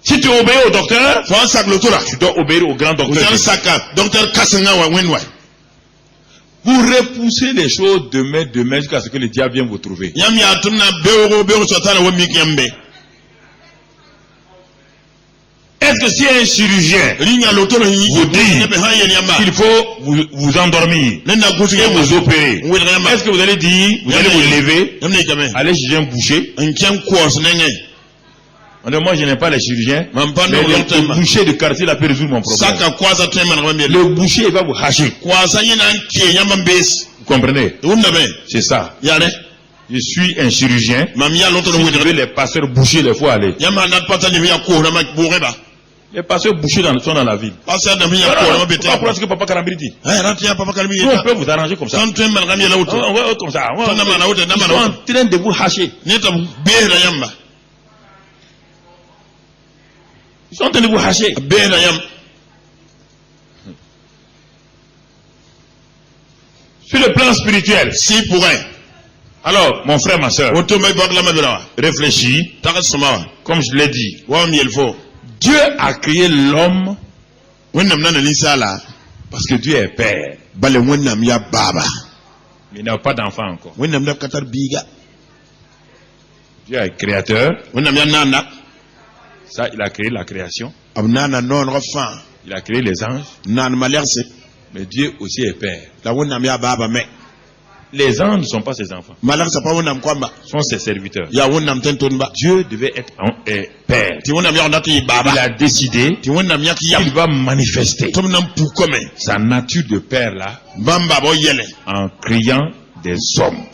Si tu obéis au docteur, Foya sak lotura. tu dois obéir au grand docteur. Ujal saka. Docteur Kasenga wa wenwa. Vous repoussez les choses demain jusqu'à ce que le diable vienne vous trouver. Yam ya tunna bewo sotana wa mikyambe. Est-ce que si un chirurgien Rinya lotura vous dit qu'il faut vous endormir et vous opérer, est-ce que vous allez dire, vous allez vous lever, aller chez un boucher? Moi je n'aime pas les chirurgiens, mais le boucher de quartier là peut résoudre mon problème. Le boucher il va vous hacher. Vous comprenez? C'est ça. Je suis un chirurgien. Si je veux les pasteurs bouchers, il faut aller. Les pasteurs bouchers sont dans la ville. Pourquoi que Papa Karambiri dit? On peut vous arranger comme ça. Comme ça. Ils sont en train de vous hacher. Ils sont en train de vous hacher. Sur le plan spirituel, si pour un. Alors, mon frère, ma soeur, réfléchis. Comme je l'ai dit, Dieu a créé l'homme parce que Dieu est père. Mais il n'a pas d'enfant encore. Dieu est créateur. Ça, il a créé la création. Il a créé les anges. Mais Dieu aussi est père. Les anges ne sont pas ses enfants. Sont ses serviteurs. Dieu devait être père. Il a décidé qu'il va manifester sa nature de père là en créant des hommes.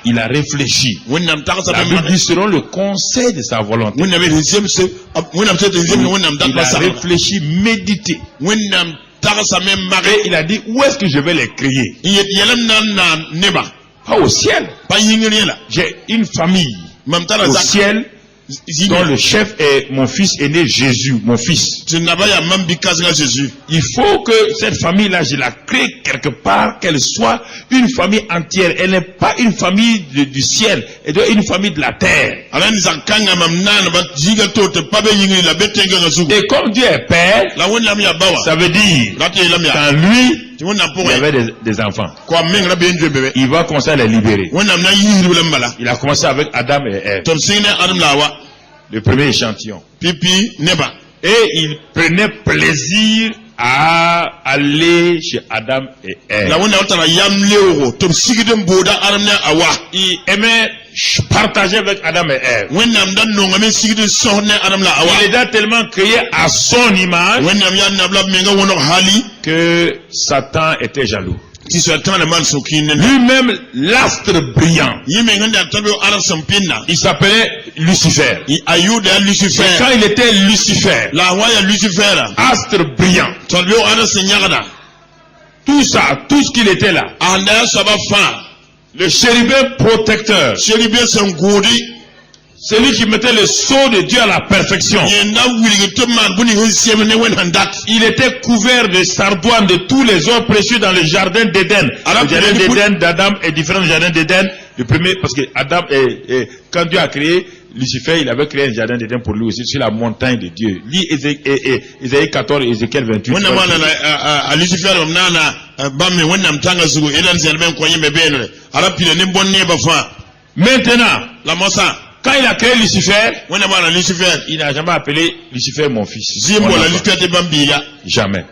Il a réfléchi. La Bible dit selon le conseil de sa volonté. Il a réfléchi, médité. Et il a dit où est-ce que je vais les créer? Pas au ciel. J'ai une famille au ciel dont le chef est mon fils aîné Jésus, mon fils. Il faut que cette famille-là, je la crée quelque part, qu'elle soit une famille entière. Elle n'est pas une famille du ciel, elle doit être une famille de la terre. Et comme Dieu est père, ça veut dire qu'en lui, il y avait des enfants. Il va commencer à les libérer. Il a commencé avec Adam et Ève. Le premier échantillon. Et il prenait plaisir à aller chez Adam et Ève. Il aimait partager avec Adam et Ève. Il les a tellement créés à son image que Satan était jaloux. Lui-même, l'astre brillant, il s'appelait Lucifer. Et quand il était Lucifer, astre brillant, tout ça, tout ce qu'il était là, le chérubin protecteur, celui qui mettait le sceau de Dieu à la perfection. Il était couvert de sardoine de tous les ors précieux dans le jardin d'Éden. Le jardin d'Éden d'Adam est différent du jardin d'Éden. Le premier, parce que Adam quand Dieu a créé Lucifer, il avait créé un jardin d'Éden pour lui aussi sur la montagne de Dieu. Lis Ésaïe 14 et Ézéchiel 28. Maintenant, quand il a créé Lucifer, il n'a jamais appelé Lucifer mon fils. Jamais.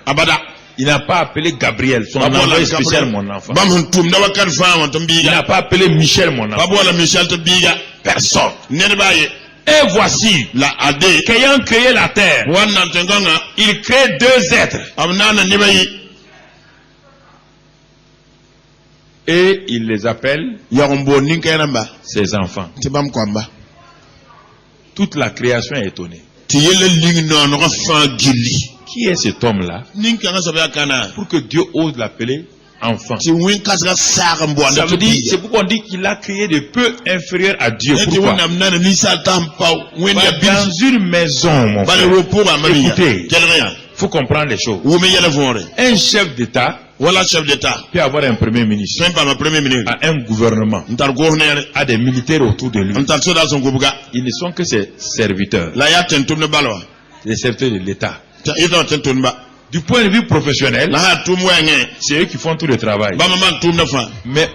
Il n'a pas appelé Gabriel, son envoyé spécial, mon enfant. Il n'a pas appelé Michel, mon enfant. Personne. Et voici, qu'ayant créé la terre, il crée deux êtres. Et il les appelle ses enfants. Toute la création est étonnée. Qui est cet homme-là pour que Dieu ose l'appeler enfant? Ça veut dire, c'est pourquoi on dit qu'il a créé de peu inférieur à Dieu. Pourquoi? Dans une maison, mon frère, écoutez, il faut comprendre les choses. Un chef d'État Wala chef d'état. peut avoir un premier ministre, Sen pa ma premier ministre. a un gouvernement, Ntar gouverneur. a des militaires autour de lui. Ntar soda son gobuga. Ils ne sont que ses serviteurs, La ya tentum ne balwa. les serviteurs de l'État. Ito tentum ba. Du point de vue professionnel, La ha tum wenge. c'est eux qui font tout le travail. Ba maman tum ne fa. Mais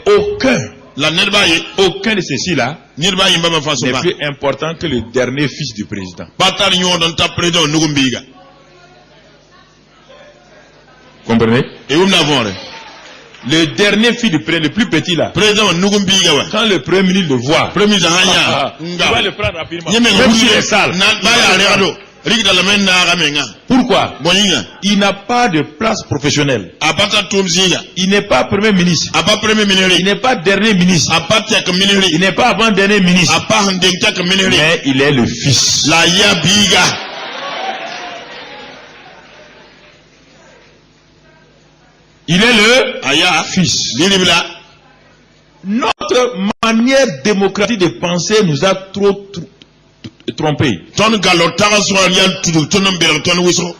La nerba yi. aucun de ceux-ci-là Nirba yi ba ma fa so n'est ba. plus important que le dernier fils du président. Batar nyo don ta président nugumbiga. Comprenez? Et où n'avons rien. Le dernier fils du président, le plus petit là, Président nugumbiga wa. quand le premier ministre le voit, Premier ministre hanya. il va le prendre rapidement. Nyeme Même s'il est sale. Na ba ya regado. Rigda la men na ramenga. Pourquoi? Boninga. Il n'a pas de place professionnelle. Apata tum ziga. Il n'est pas premier ministre. Apa premier Il ministre. n'est pas dernier ministre. Apata ka Il ministre. n'est pas avant-dernier ministre. Apa handengta ka ministre. Mais il est le fils. La ya biga. Il est le Aya. fils. Lilibla. Notre manière démocratique de penser nous a trop trompés. Ton galotara so yan tudu tonom bel ton wiso.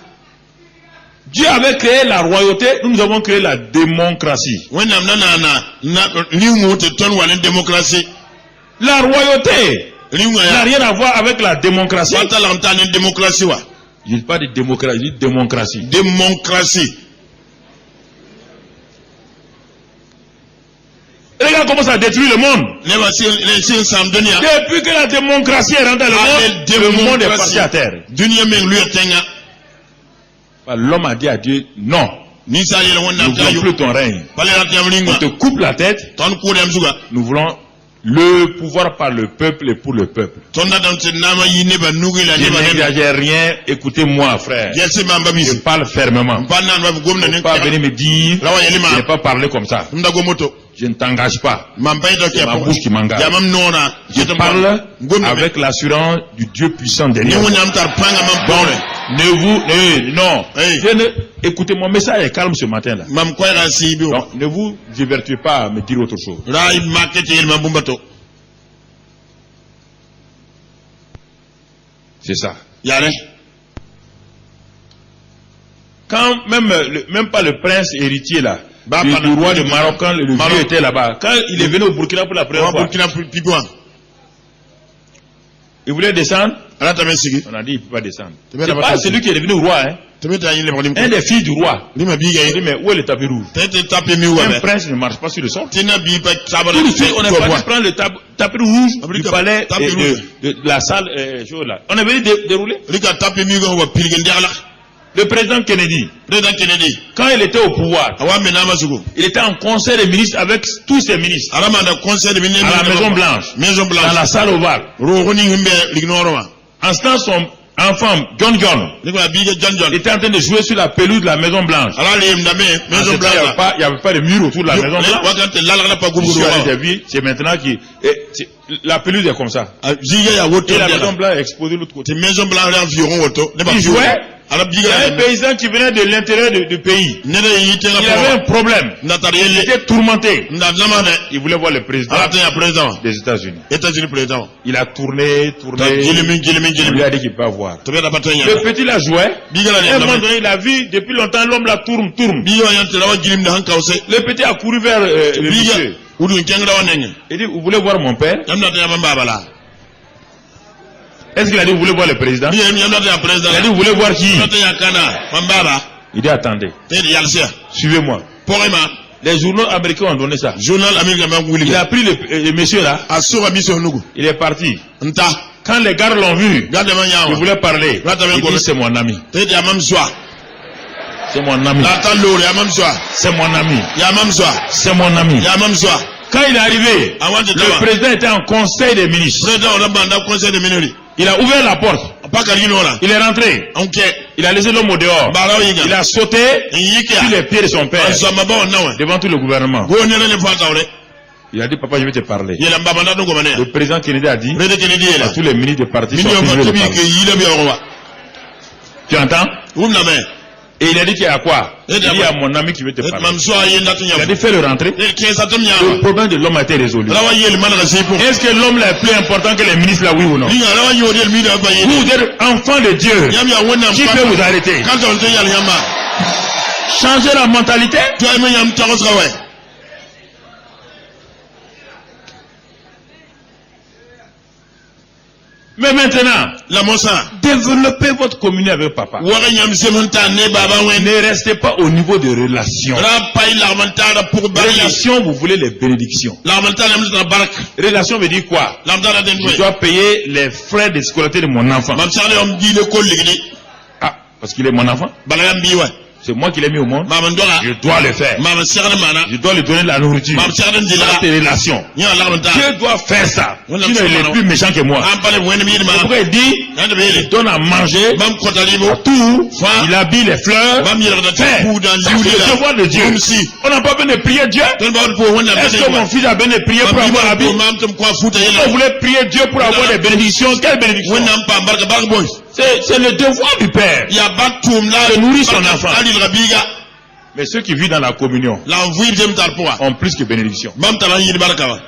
Dieu avait créé la royauté, nous avons créé la démocratie. Wenam na liungu te ton walen démocratie. La royauté Liungu n'a ya. rien à voir avec la démocratie. Bata lantane démocratie wa. Je ne dis pas de démocratie, je dis démocratie. Démocratie. Regarde comment ça détruit le monde. Neba si samdonia. Depuis que la démocratie est rentrée dans le monde est parti à terre. Dunia men lui tenga. L'homme a dit à Dieu, non, Ni sa yele nous wonna ne voulons tayo. plus ton règne. Pale la tiam On lingwa. te coupe la tête, Ton ko dem suga. nous voulons le pouvoir par le peuple et pour le peuple. Ton da dan te nama yi neba nugi la Je neba neba. n'exagère rien, écoutez-moi frère. Yesi mamba Je bisi. parle fermement. Mpanna ba gomna Ne ne. pas venir me dire, Lawa yeli je n'ai ma. pas parlé comme ça. Mda gomoto. Je ne t'engage pas. Mamba ito C'est ma bouche qui m'engage. Yamam nona. Je parle avec l'assurance du Dieu puissant Ni derrière. wona amtar panga mam Donc, pore. non. Hey. Écoutez, mon message est calme ce matin-là. Mam kwa ra sibi. Donc, ne vous divertissez pas à me dire autre chose. Rai market yel mabumbato. C'est ça. Yare. Quand même pas le prince héritier là, Bah, du pendant- roi de Maroc, quand le Maroc. vieux était là-bas, quand il est venu au Burkina pour la première Wa fois, Burkina Pipoa. il voulait descendre, Ala tame sigi. on a dit il ne peut pas descendre. Tu mets C'est la pas bataille. celui qui est devenu roi, hein. Teme ta yele bolim. Un des fils du roi. Ni ma biga Il dit yi. mais où est le tapis rouge? Tete tape mi wa Un be. prince ne marche pas sur le sol. Tina bi pa sabala. Tout de suite, on est parti prendre le tapis rouge Abri du tap- palais tapis et rouge. de la salle chose là. On est venu dérouler. Rika tape mi go wa pilgen diala. Le président Kennedy, Président Kennedy. quand il était au pouvoir, Awa menama sugo. il était en conseil des ministres avec tous ses ministres Alama da conseil de ministre. à la Maison Blanche, Maison dans Blanche. la salle ovale. Ro ni himbe lignoro wa. En ce temps, son enfant, John John, Rika biga John John. était en train de jouer sur la pelouse de la Maison Blanche. Ala le mdame En Maison ce temps, Blanche. il n'y avait pas de mur autour de la Maison Blanche. Wakante lala pa Je gugu suis allé ro. des vies, c'est maintenant la pelouse est comme ça. Ziga ya woto Et la Maison diala. Blanche est exposée de l'autre côté. Te Maison Blanche la environ woto. Ne ba Il jouait. Ala Il y biga. a un paysan qui venait de l'intérieur du pays. Nene yi tenga Il avait un po. problème. Natari Il yele. était tourmenté. Nda zamane. Il voulait voir le président Ala tenya président. des États-Unis. États-Unis président. Il a tourné. Il lui a dit qu'il peut pas voir. Tobe da batanya. Le petit l'a joué. Biga la À un moment ne. donné, il a vu, depuis longtemps, l'homme la tourne. Biga yante la wa gilim da hanka ose. Le petit a couru vers le Biga. monsieur. Udu kengra wa nenge. Il dit, vous voulez voir mon père? Yamna tenya mamba bala. Est-ce qu'il a dit, vous voulez voir le président? Biga yamna tenya président. Il a dit, vous voulez voir qui? Yamna tenya kana. Mamba. Il dit, attendez, Te yalsia. suivez-moi. Porema. Les journaux américains ont donné ça. Journal américain ma Il wuli. a pris le monsieur là, Asura biso nugu. il est parti. Nta. Quand les gars l'ont vu, Gade ma il nyawa. voulait parler. Il dit, c'est mon ami. Te ya mam soa. C'est mon ami. La ta lore ya mam soa. C'est mon ami. Ya mam soa. C'est mon ami. Ya mam soa. Quand il est arrivé, I want to le président était en conseil des ministres. Président on a banda conseil de minori. Il a ouvert la porte. Pas carino là. Il est rentré. OK. Il a laissé l'homme au dehors. Bara Il yiga. a sauté sur les pieds de son père Asama ba nawe. devant tout le gouvernement. Go ne le fata ore. Il a dit, papa, je vais te parler. Yela mbaba na ngo mane. Le président Kennedy a dit Président Kennedy à là. tous les ministres de parti Minyo sortis, je ma vais le tibi ke parler. yile bi orwa. Tu entends? Umna me. Et il a dit qu'il y a quoi? Il dit à mon ami qui veut te Et parler. mam soa yenda tunya. Il a dit, fais-le rentrer. Et ke sa tum Le nyama. problème de l'homme a été résolu. Rawa yele man ga sipo. Est-ce que l'homme là est plus important que les ministres là, oui ou non? Linga rawa yode mi da ba yele. Vous êtes enfants de Dieu. Yam ya wona Qui peut vous arrêter? Quand on te yalla yamba. changer la mentalité. Toi me yam taros rawe. Mais maintenant, La mosa. développez votre communion avec papa. Wara yam semonta ne baba wen. Ne restez pas au niveau de relations. Rapai l'armentara pour bari. Relations, vous voulez les bénédictions. L'armentara m'ta barak. Relation veut dire quoi? L'armentara den Je dois payer les frais de scolarité de mon enfant. Mam sare om di le kolligni. Ah, parce qu'il est mon enfant. Balayam biwa. C'est moi qui l'ai mis au monde. Mam ndora. Je dois le faire. Mam sare mana. Je dois lui donner de la nourriture. Mam sare ndila. Ça, c'est relation. Nya l'armentara. Dieu doit faire ça. Sinon, il est plus méchant que moi. Am pale wen mi C'est ma. pourquoi il dit, il donne à manger Mam kotalibo. à tout. Il habille les fleurs. Mam yira da Fait. pou dans Ça, c'est le devoir de Dieu. si. On n'a pas besoin de prier Dieu. Don ba pour wonna Est-ce que mon fils a besoin de prier pour avoir habillé? mam tum kwa futa Vous yela. voulez prier Dieu pour avoir des bénédictions? Quelle bénédiction? Wonna pa barka barka boy. C'est le devoir du Père Ya batum la de nourrir son enfant. Ali rabiga. Mais ceux qui vivent dans la communion La envoyer dem tarpoa. ont plus que bénédiction. Mam tala yiri barka wa.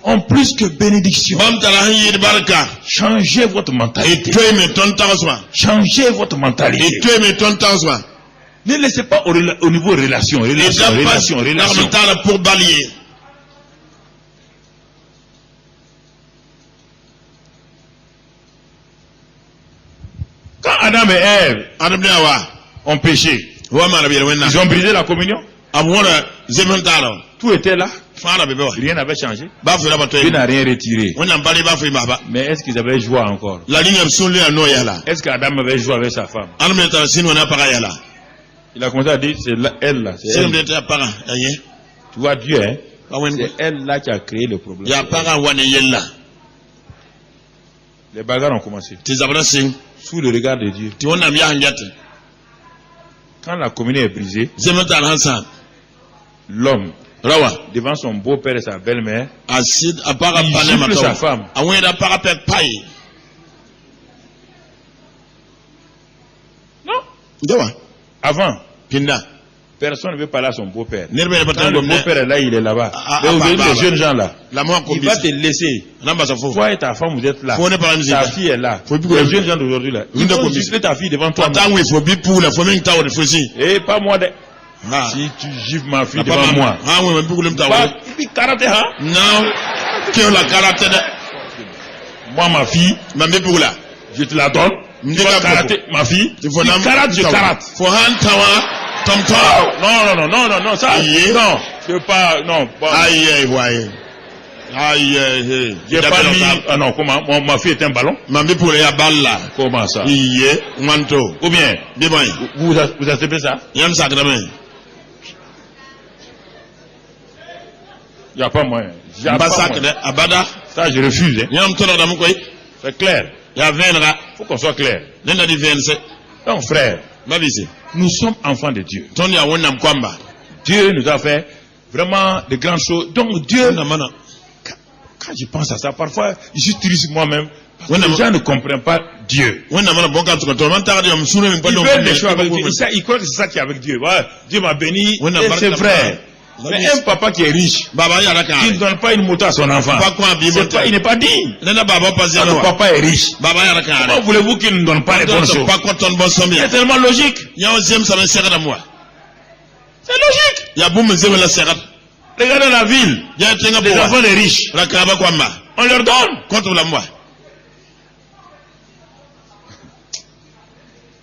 Ont plus que bénédiction. Mam tala yiri barka. Changez votre Et mentalité. toi me ton tanswa. Changez votre Et mentalité. toi me ton tanswa. Ne laissez pas au niveau relation, Et relation. l'armentara pour balayer. Quand Adam et Ève Adam ne wa. ont péché, Wa mara bi wenna. ils ont brisé la communion. Abona zementara. Tout était là. Fara bebe wa. Rien n'avait changé. Ba fera ba Dieu toy. n'a rien retiré. Wonna bali ba fera ba. Mais est-ce qu'ils avaient joie encore? La ligne absolue à Noyala. Est-ce qu'Adam avait joué avec sa femme? Adam ne tala sinu na para yala. Il a commencé à dire, c'est elle là. C'est Sinu elle. ne tala para. Aye. Tu vois Dieu, hein? Ba wen. C'est elle là qui a créé le problème. Ya para wane yella. Les bagarres ont commencé. Ti zabra sing. Sous le regard de Dieu. Ti wonna biya hanjate. Quand la communion est brisée, Zementara hansa. l'homme, Rawa. devant son beau-père et sa belle-mère, Asid apara il panema gifle sa to. femme. Awen da para pe pai. Non. Ndewa. Avant, Pinda. personne ne veut parler à son beau-père. Nerbe ne Quand patan le gomne. beau-père est là, il est là-bas. Ah, Mais ah, aujourd'hui, bah, les bah. jeunes gens là, La mo ko il va te bisi. laisser. Namba sa fo. Toi et ta femme, vous êtes là. Faut ne pas la musique. Ta fille est là. Faut plus Les que- jeunes gens d'aujourd'hui là. Une Ils de vont commis. gifler ta fille devant toi. Patan we fo bi pou la fo men tawo de fosi. Et pas moi. Ah. Si tu gifles ma fille devant moi. Ah oui, mais beaucoup de tawo. Bah, il dit karaté, hein? Non. Qui la karaté de. Moi, ma fille, Ma me pour la. je te la donne. Tu Ndiga vas koko. karater ma fille. Il faut Tu nam- karates, je tawo. karate. Fo han tawa. Tom tom. Non, ça, Aïe. non, je veux pas, non, pas, Aïe, ouais. Aïe, j'ai pas mis, ah non, comment, ma fille est un ballon? Ma me pour la balle. Comment ça? Iye, manto. Ou bien, Des boy. vous acceptez ça? Yam sakrament. Il n'y a pas moyen. Y a Ba pas sakre moyen. abada. Ça, je refuse, hein. Yam tola da mu koy. C'est clair. Ya venra. Faut qu'on soit clair. Nenda di vense. Donc, frère, Ba bisi. nous sommes enfants de Dieu. Ton ya wonnam kwamba. Dieu nous a fait vraiment de grandes choses. Donc, Dieu, Wonna mana. quand je pense à ça, parfois, je suis triste moi-même. Parce que Oui, les non. gens ne comprennent pas Dieu. Wonna mana bonka to to man ta yam sunu min Ils veulent des choses avec Dieu. Ils croient que c'est ça qui est avec Dieu. Ouais, Dieu m'a béni. Oui, non, Et barke c'est la vrai. parole. Mais un papa qui est riche, Baba ya raka. qui ne donne pas une moto à son enfant, Pas quoi bi c'est pas- il n'est pas digne. Nenda baba pas ya Quand le no. papa est riche, Baba ya raka. comment voulez-vous qu'il ne donne pas les bonnes choses? Pas quoi ton bon C'est sombia. tellement logique. Ya on zem sa ben sera da moi. C'est logique. Ya bum zem la sera. Regardez la ville. Ya tenga Les bo. enfants des riches, Raka ba kwamba. on leur donne. Contre la moi.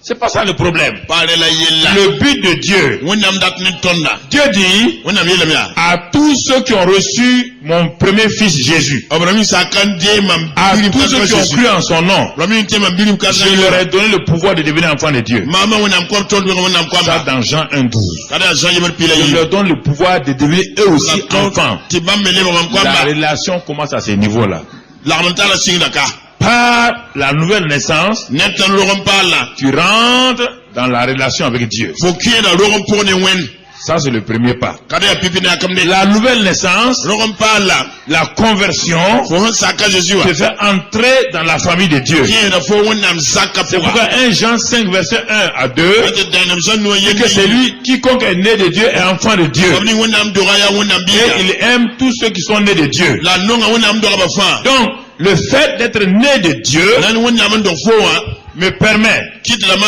C'est pas ça le problème. Pare la yella. Le but de Dieu, Wonnam dat ni tonda. Dieu dit Wonnam yella miya. à tous ceux qui ont reçu mon premier fils Jésus, Abraham sa kan de mam à birim tous ceux qui ont Jésus. cru en son nom, Abraham te mam birim kan je leur ai donné le pouvoir de devenir enfants de Dieu. Mama wonnam ko ton wonnam Ça kwamba. dans Jean 1:12. Kada Jean yemer pila Je yi. leur donne le pouvoir de devenir eux aussi enfants. Ti bamele mam La kwamba. relation commence à ce niveau-là. La remonta la singa ka. Par la nouvelle naissance, Netan lorom pala. tu rentres dans la relation avec Dieu. Faut qu'il y ait dans lorom pour ne wen. Ça, c'est le premier pas. Kada ya pipi na kamne. La nouvelle naissance, Lorom pala. la conversion, Faut han saka Jésus wa. te fait entrer dans la famille de Dieu. Qui est da faut wonnam zaka C'est pour. pourquoi 1 Jean 5, verset 1 à 2, Ate danam Jean no dit yende. que c'est lui, quiconque est né de Dieu est enfant de Dieu. Comme ni wonnam doraya wonnam Et biya. il aime tous ceux qui sont nés de Dieu. La nonga wonnam dora ba fa. Donc, le fait d'être né de Dieu Nan wonnam ndo fo wa. me permet Kit la ma.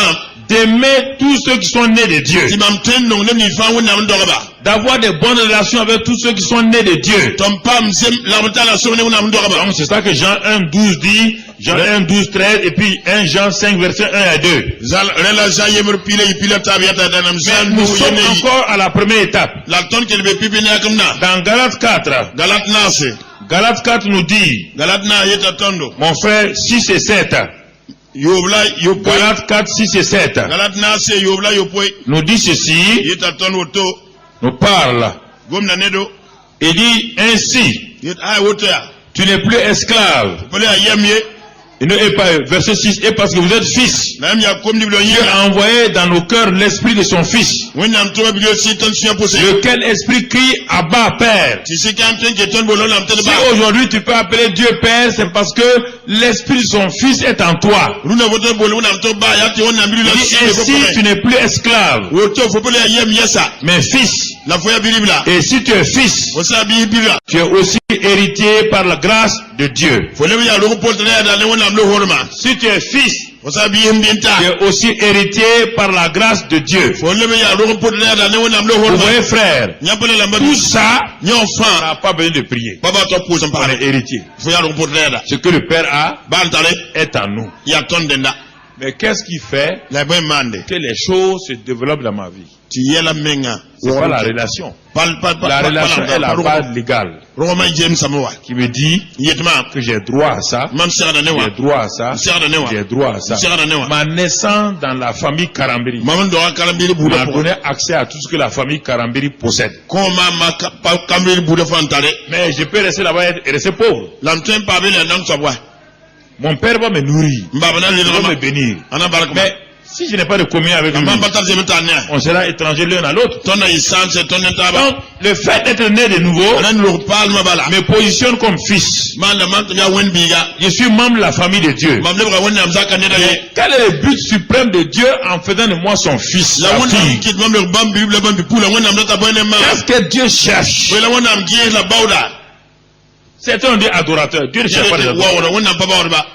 d'aimer tous ceux qui sont nés de Dieu, d'avoir des bonnes relations avec tous ceux qui sont nés de Dieu. Donc c'est ça que Jean 1:12 dit, Jean 1:12-13 et puis 1 Jean 5 versets 1 à 2. Mais nous sommes encore à la première étape. Dans Galates 4, Galates 4 nous dit, mon frère, 6 et 7. Galates 4, 6 et 7 nous dit ceci, nous parle. Il dit ainsi, tu n'es plus esclave. Et verset 6, et parce que vous êtes fils, Dieu a envoyé dans nos cœurs l'esprit de son fils, lequel esprit crie Abba Père. Si aujourd'hui tu peux appeler Dieu Père, c'est parce que l'esprit de son fils est en toi. Ainsi tu n'es plus esclave, mais fils. Et si tu es fils, tu es aussi héritier par la grâce de Dieu. Si tu es fils, tu es aussi héritier par la grâce de Dieu. Vous voyez, frère, tout ça, on n'a pas besoin de prier. On est héritier. Ce que le Père a est en nous. Mais qu'est-ce qui fait que les choses se développent dans ma vie? C'est pas la relation. La relation est la base légale qui me dit que j'ai droit à ça, j'ai droit à ça, j'ai droit à ça. Ma naissance dans la famille Karambiri m'a donné accès à tout ce que la famille Karambiri possède. Mais je peux rester là-bas et rester pauvre. Mon père va me nourrir, il va me bénir. Mais si je n'ai pas de communion avec lui, on sera étrangers l'un à l'autre. Donc, le fait d'être né de nouveau me positionne comme fils. Je suis membre de la famille de Dieu. Quel est le but suprême de Dieu en faisant de moi son fils? Qu'est-ce que Dieu cherche? Certains ont dit adorateur. Dieu ne cherche pas les adorateurs.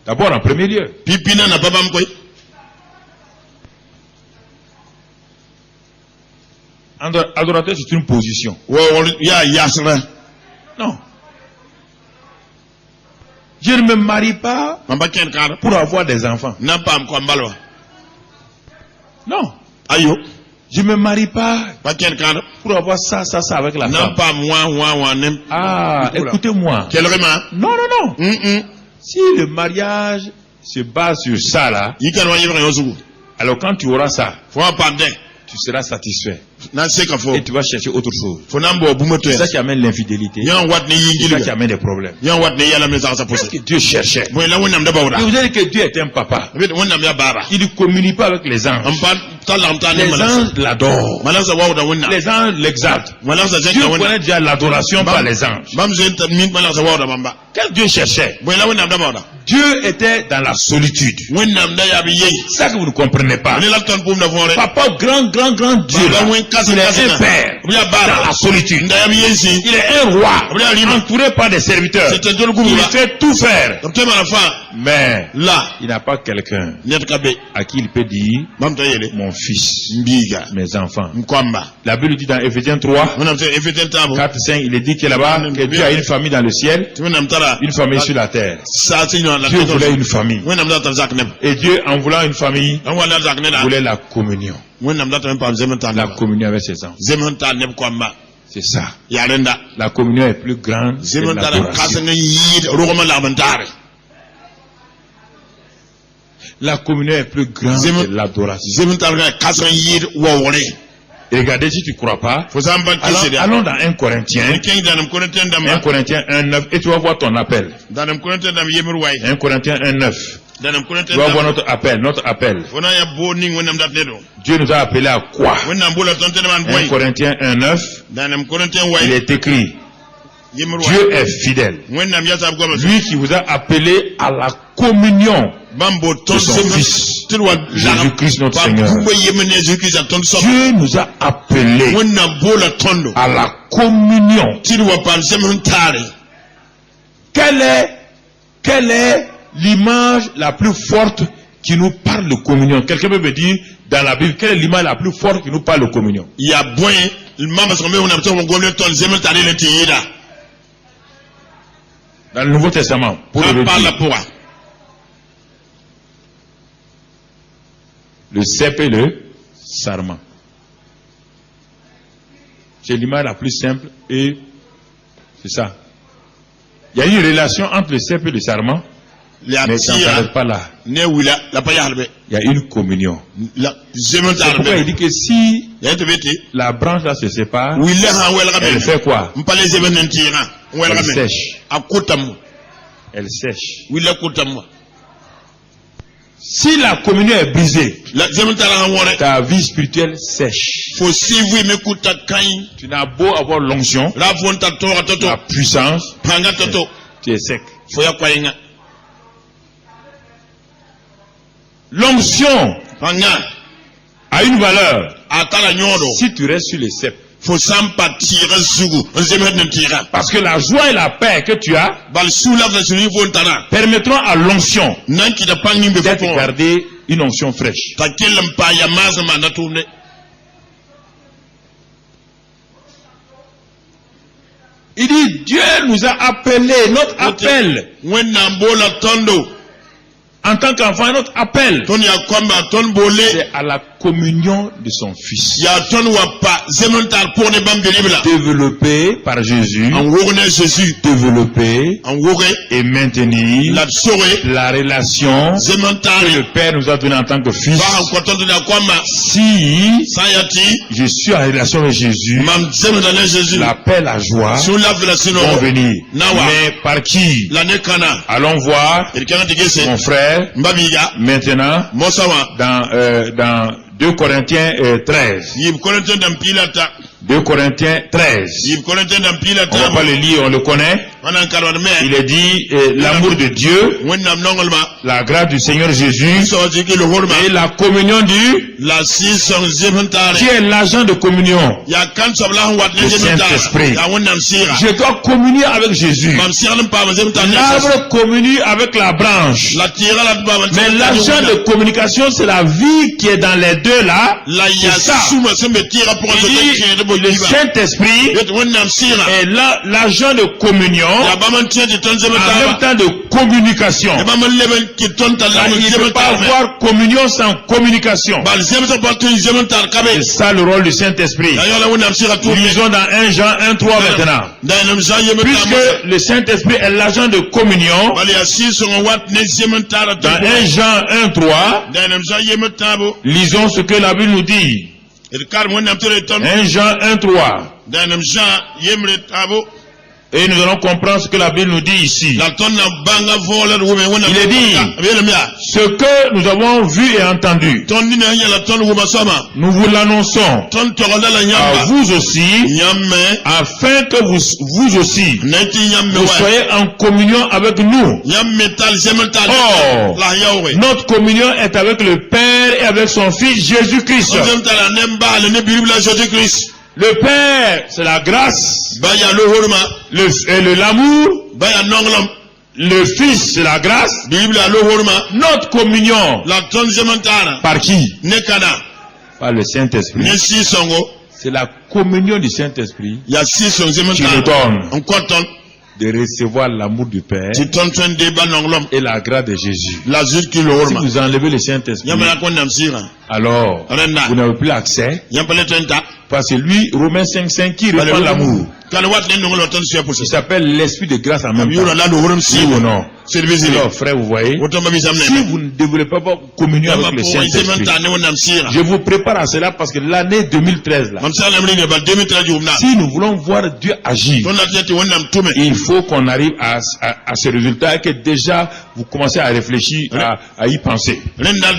D'abord en premier lieu. Adorateur, c'est une position. Non. Je ne me marie pas pour avoir des enfants. Non. Je ne me marie pas pour avoir ça avec la femme. Ah, écoutez-moi. Non. Si le mariage se base sur ça là, alors quand tu auras ça, tu seras satisfait. Et tu vas chercher autre chose. C'est ça qui amène l'infidélité. C'est ça qui amène des problèmes. Qu'est-ce que Dieu cherchait? Vous avez dit que Dieu est un papa. Il ne communie pas avec les anges. Les anges l'adorent. Les anges l'exaltent. Dieu connaît déjà l'adoration par les anges. Qu'est-ce que Dieu cherchait? Dieu était dans la solitude. C'est ça que vous ne comprenez pas. Papa, grand Dieu, il est un père dans la solitude. Il est un roi entouré par des serviteurs. Il fait tout faire. Mais là, il n'a pas quelqu'un à qui il peut dire mon fils, mes enfants. La Bible dit dans Ephésiens 3, 4, 5, il est dit que là-bas, que Dieu a une famille dans le ciel, une famille sur la terre. Dieu voulait une famille. Et Dieu, en voulant une famille, voulait la communion. La communion avec ses enfants. C'est ça. La communion est plus grande que l'adoration. La communion est plus grande que l'adoration. Regardez, si tu ne crois pas, allons dans 1 Corinthiens 1:9 et tu vas voir ton appel. 1 Corinthiens 1:9. Tu vas voir notre appel. Dieu nous a appelés à quoi? 1 Corinthiens 1:9. Il est écrit, Dieu est fidèle. Lui qui vous a appelé à la communion de son Fils, Jésus-Christ notre Seigneur. Dieu nous a appelés à la communion. Quelle est l'image la plus forte qui nous parle de communion? Quelqu'un peut me dire dans la Bible quelle est l'image la plus forte qui nous parle de communion? Il y a bon, le membre qu'on met on a besoin de gommer ton zémen tari le tira. Dans le Nouveau Testament, pour le parle pour le cep et le sarment. C'est l'image la plus simple et c'est ça. Il y a une relation entre le cep et le sarment, mais ça ne s'arrête pas là. Il y a une communion. C'est pourquoi il dit que si la branche là se sépare, elle fait quoi? Elle sèche. Elle sèche. Si la communion est brisée, ta vie spirituelle sèche. Tu n'as beau avoir l'onction, la puissance, tu es sec. L'onction a une valeur si tu restes sur les cèpes. Parce que la joie et la paix que tu as permettront à l'onction d'être gardée une onction fraîche. Il dit Dieu nous a appelés, notre appel en tant qu'enfant, notre appel c'est à la communion de son Fils, développé par Jésus, développé et maintenir la relation que le Père nous a donnée en tant que Fils. Si je suis en relation avec Jésus, la paix, la joie vont venir. Mais par qui? Allons voir mon frère maintenant dans 2 Corinthiens 13. 2 Corinthiens 13. On ne va pas le lire, on le connaît. Il est dit l'amour de Dieu, la grâce du Seigneur Jésus et la communion qui est l'agent de communion, le Saint-Esprit. Je dois communier avec Jésus. L'arbre communie avec la branche. Mais l'agent de communication, c'est la vie qui est dans les deux là. C'est ça. Le Saint-Esprit est l'agent de communion en même temps de communication. Il ne peut pas avoir communion sans communication. C'est ça le rôle du Saint-Esprit. Lisons dans 1 Jean 1,3 maintenant. Puisque le Saint-Esprit est l'agent de communion, dans 1 Jean 1,3, lisons ce que la Bible nous dit. 1 Jean 1,3. Et nous allons comprendre ce que la Bible nous dit ici. Il est dit, ce que nous avons vu et entendu, nous vous l'annonçons à vous aussi, afin que vous aussi, vous soyez en communion avec nous. Or, notre communion est avec le Père et avec son Fils Jésus-Christ. Le Père, c'est la grâce. L'amour. Le Fils, c'est la grâce. Notre communion. Par qui? Par le Saint-Esprit. C'est la communion du Saint-Esprit qui nous donne de recevoir l'amour du Père et la grâce de Jésus. Si vous enlevez le Saint-Esprit, alors vous n'avez plus accès, parce que lui, Romains 5,5, qui répand l'amour, il s'appelle l'esprit de grâce en même temps. Oui ou non? Alors, frère, vous voyez, si vous ne développez pas communion avec le Saint-Esprit, je vous prépare à cela parce que l'année 2013 là, si nous voulons voir Dieu agir, il faut qu'on arrive à ce résultat et que déjà vous commencez à réfléchir, à y penser. Donc, la